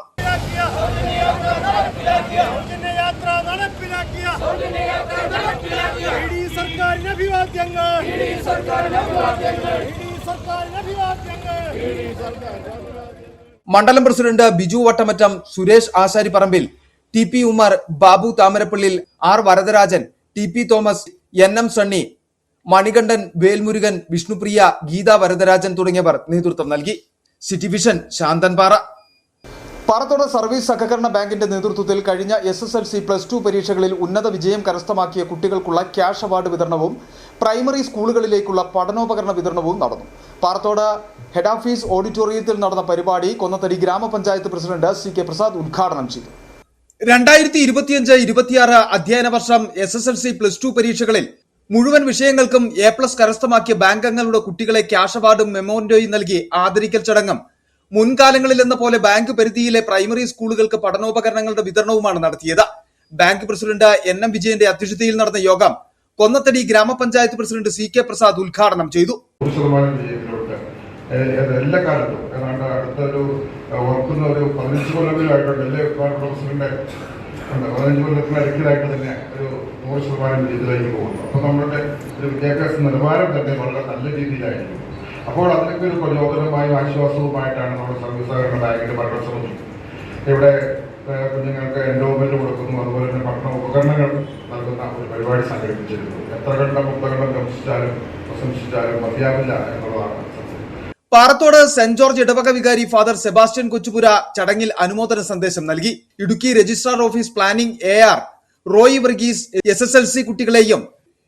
മണ്ഡലം president Biju Vattamattam, Suresh Asharipparambil, TP Umar, Babu Thamarappallil, R Varadarajan, TP Thomas, NM Sunny, Manikandan, Velmurugan, Vishnupriya, Geetha Varadarajan തുടങ്ങിയവർ നേതൃത്വം നൽകി. City vision, Santhanpara. Parathode service സഹകരണ ബാങ്കിന്റെ നേതൃത്വത്തിൽ കഴിഞ്ഞ SSLC +2 പരീക്ഷകളിൽ ഉന്നത വിജയം കരസ്ഥമാക്കിയ കുട്ടികൾക്കുള്ള ക്യാഷ് അവാർഡ് വിതരണവും പ്രൈമറി സ്കൂളുകളിലേക്കുള്ള പഠനോപകരണ വിതരണവും നടന്നു. പാറത്തോട് ഹെഡ് ഓഫീസ് ഓഡിറ്റോറിയത്തിൽ നടന്ന പരിപാടി കൊന്നത്തടി ഗ്രാമപഞ്ചായത്ത് പ്രസിഡന്റ് CK പ്രസാദ് ഉദ്ഘാടനം ചെയ്തു. 2025-26 അധ്യയന വർഷം SSLC +2 പരീക്ഷകളിൽ മുഴുവൻ വിഷയങ്ങൾക്കും A+ കരസ്ഥമാക്കിയ ബാങ്ക് അംഗങ്ങളുടെ കുട്ടികളെ ക്യാഷ് അവാർഡും മെമ്മോറൻഡോയും നൽകി ആദരിക്കൽ ചടങ്ങും മുൻകാലങ്ങളിലെന്ന പോലെ ബാങ്ക് പരിധിയിലെ പ്രൈമറി സ്കൂളുകൾക്ക് പഠനോപകരണങ്ങളുടെ വിതരണവുമാണ് നടത്തിയത്. ബാങ്ക് പ്രസിഡന്റ് NM വിജയന്റെ അധ്യക്ഷതയിൽ നടന്ന യോഗം കൊന്നത്തടി ഗ്രാമപഞ്ചായത്ത് പ്രസിഡന്റ് CK പ്രസാദ് ഉദ്ഘാടനം ചെയ്തു. എല്ലാ കാലത്തും ഏതാണ്ട് അടുത്തൊരു ഓർക്കുന്ന ഒരു 15 കൊല്ലത്തിലായിട്ടുണ്ട് എല്ലാ പ്രൊഫസറിന്റെ 15 കൊല്ലത്തിനടുക്കിലായിട്ട് തന്നെ ഒരു 100% വിജയത്തിലേക്ക് പോകുന്നു. അപ്പോൾ നമ്മുടെ ഒരു വിദ്യാഭ്യാസ നിലവാരം തന്നെ വളരെ നല്ല രീതിയിലായിരിക്കും. അപ്പോൾ അതിനൊക്കെ ഒരു പ്രചോദനമായും ആശ്വാസവുമായിട്ടാണ് നമ്മുടെ സർവീസ് സഹകരണ ബാങ്കിന്റെ പഠനസമിതി ഇവിടെ കുഞ്ഞുങ്ങൾക്ക് എൻഡോമെന്റ് കൊടുക്കുന്നു, അതുപോലെ തന്നെ പഠന ഉപകരണങ്ങൾ നൽകുന്ന ഒരു പരിപാടി സംഘടിപ്പിച്ചിരുന്നു. എത്ര കണ്ടം മുത്തകണ്ടം പ്രശംസിച്ചാലും മതിയാവില്ല എന്നുള്ളതാണ്. പാറത്തോട് സെന്റ് ജോർജ് ഇടവക വികാരി ഫാദർ സെബാസ്റ്റ്യൻ കൊച്ചുപുര ചടങ്ങിൽ അനുമോദന സന്ദേശം നൽകി. Idukki registrar office planning AR Roy Varghese SSLC കുട്ടികളെയും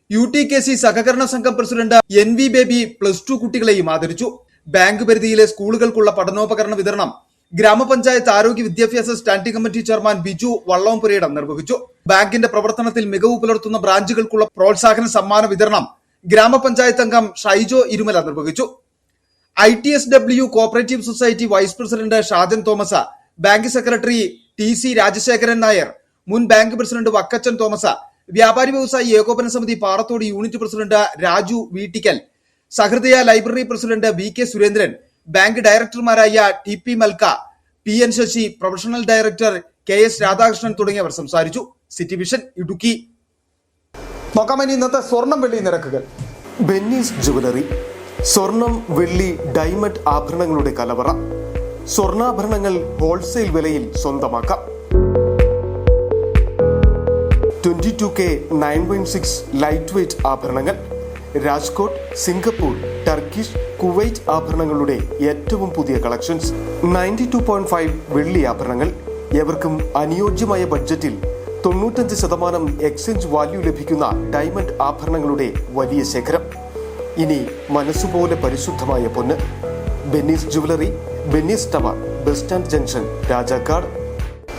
UTKC സഹകരണ സംഘം പ്രസിഡന്റ് NV ബേബി +2 കുട്ടികളെയും ആദരിച്ചു. ബാങ്ക് പരിധിയിലെ സ്കൂളുകൾക്കുള്ള പഠനോപകരണ വിതരണം ഗ്രാമപഞ്ചായത്ത് ആരോഗ്യ വിദ്യാഭ്യാസ standing committee chairman Biju Vallompurayidam നിർവഹിച്ചു. ബാങ്കിന്റെ പ്രവർത്തനത്തിൽ മികവ് പുലർത്തുന്ന ബ്രാഞ്ചുകൾക്കുള്ള പ്രോത്സാഹന സമ്മാന വിതരണം ഗ്രാമപഞ്ചായത്ത് അംഗം ഷൈജോ ഇരുമല നിർവഹിച്ചു. ITSW cooperative society vice president Shajan Thomas, bank secretary TC Rajasekharan Nair, മുൻ ബാങ്ക് പ്രസിഡന്റ് വക്കച്ചൻ തോമസ്, വ്യാപാരി വ്യവസായി ഏകോപന സമിതി Parathode unit president Raju Veettikkal, Sahrudaya library president VK Surendran, bank ഡയറക്ടർമാരായ TP Malka, PN Sasi, professional director KS Radhakrishnan തുടങ്ങിയവർ സംസാരിച്ചു. City vision Idukki. നോക്കാം ഇനി ഇന്നത്തെ സ്വർണം വെള്ളി നിരക്കുകൾ. ബെന്നീസ് ജുവലറി, സ്വർണം, വെള്ളി, ഡയമണ്ട് ആഭരണങ്ങളുടെ കലവറ. സ്വർണ്ണാഭരണങ്ങൾ ഹോൾസെയിൽ വിലയിൽ സ്വന്തമാക്കാം. 22K 916 ലൈറ്റ് വെയ്റ്റ് ആഭരണങ്ങൾ. രാജ്കോട്ട്, സിംഗപ്പൂർ, ടർക്കിഷ്, കുവൈറ്റ് ആഭരണങ്ങളുടെ ഏറ്റവും പുതിയ കളക്ഷൻസ്. 92.5 വെള്ളി ആഭരണങ്ങൾ. എവർക്കും അനുയോജ്യമായ ബഡ്ജറ്റിൽ 95% എക്സ്ചേഞ്ച് വാല്യൂ ലഭിക്കുന്ന ഡയമണ്ട് ആഭരണങ്ങളുടെ വലിയ ശേഖരം. ഇനി മനസ്സുപോലെ പരിശുദ്ധമായ പൊന്ന്. Benny's jewellery, Benny's tower, bus stand junction, Rajakkad.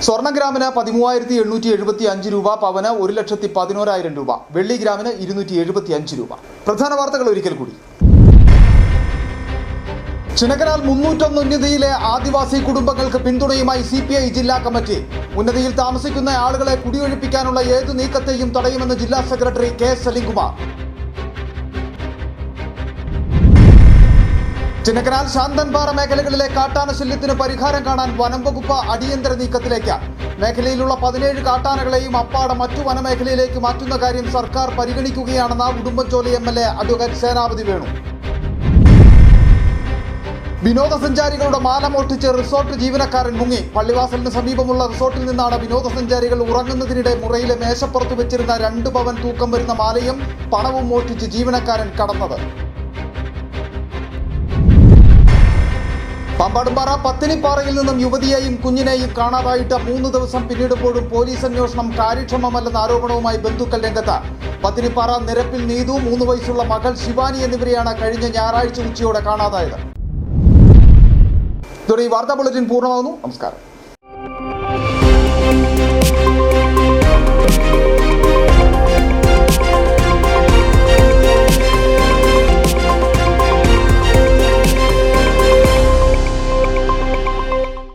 സ്വർണ്ണ ഗ്രാമിന് 13,875 രൂപ, പവന് 1,11,000 രൂപ, വെള്ളി ഗ്രാമിന് 275 രൂപ. പ്രധാന വാർത്തകൾ ഒരിക്കൽ കൂടി. ചിന്നക്കനാൽ 301 ഉന്നതിയിലെ ആദിവാസി കുടുംബങ്ങൾക്ക് പിന്തുണയുമായി CPI ജില്ലാ കമ്മിറ്റി. ഉന്നതിയിൽ താമസിക്കുന്ന ആളുകളെ കുടിയൊഴിപ്പിക്കാനുള്ള ഏതു നീക്കത്തെയും തടയുമെന്ന് ജില്ലാ സെക്രട്ടറി K സലിംകുമാർ. ചിന്നക്കനാൽ ശാന്തൻപാറ മേഖലകളിലെ കാട്ടാന ശല്യത്തിന് പരിഹാരം കാണാൻ വനം വകുപ്പ് അടിയന്തര നീക്കത്തിലേക്ക്. മേഖലയിലുള്ള 17 കാട്ടാനകളെയും അപ്പാടെ മറ്റു വനമേഖലയിലേക്ക് മാറ്റുന്ന കാര്യം സർക്കാർ പരിഗണിക്കുകയാണെന്ന് ഉടുമ്പൻചോല MLA അഡ്വക്കേറ്റ് സേനാപതി വേണു. വിനോദസഞ്ചാരികളുടെ മാല മോഷ്ടിച്ച് റിസോർട്ട് ജീവനക്കാരൻ മുങ്ങി. പള്ളിവാസലിന് സമീപമുള്ള റിസോർട്ടിൽ നിന്നാണ് വിനോദസഞ്ചാരികൾ ഉറങ്ങുന്നതിനിടെ മുറിയിലെ മേശപ്പുറത്ത് വെച്ചിരുന്ന 2 പവൻ തൂക്കം വരുന്ന മാലയും പണവും മോഷ്ടിച്ച് ജീവനക്കാരൻ കടന്നത്. പാമ്പാടുംപാറ പത്തിനിപ്പാറയിൽ നിന്നും യുവതിയെയും കുഞ്ഞിനെയും കാണാതായിട്ട് 3 ദിവസം പിന്നിടുമ്പോഴും പോലീസ് അന്വേഷണം കാര്യക്ഷമമല്ലെന്ന ആരോപണവുമായി ബന്ധുക്കൾ രംഗത്ത്. പത്തിനിപ്പാറ നിരപ്പിൽ നീതു, 3 വയസ്സുള്ള മകൾ ശിവാനി എന്നിവരെയാണ് കഴിഞ്ഞ ഞായറാഴ്ച ഉച്ചയോടെ കാണാതായത്. ഇതോടെ ഈ വാർത്താ ബുള്ളറ്റിൻ പൂർണ്ണമാകുന്നു. നമസ്കാരം.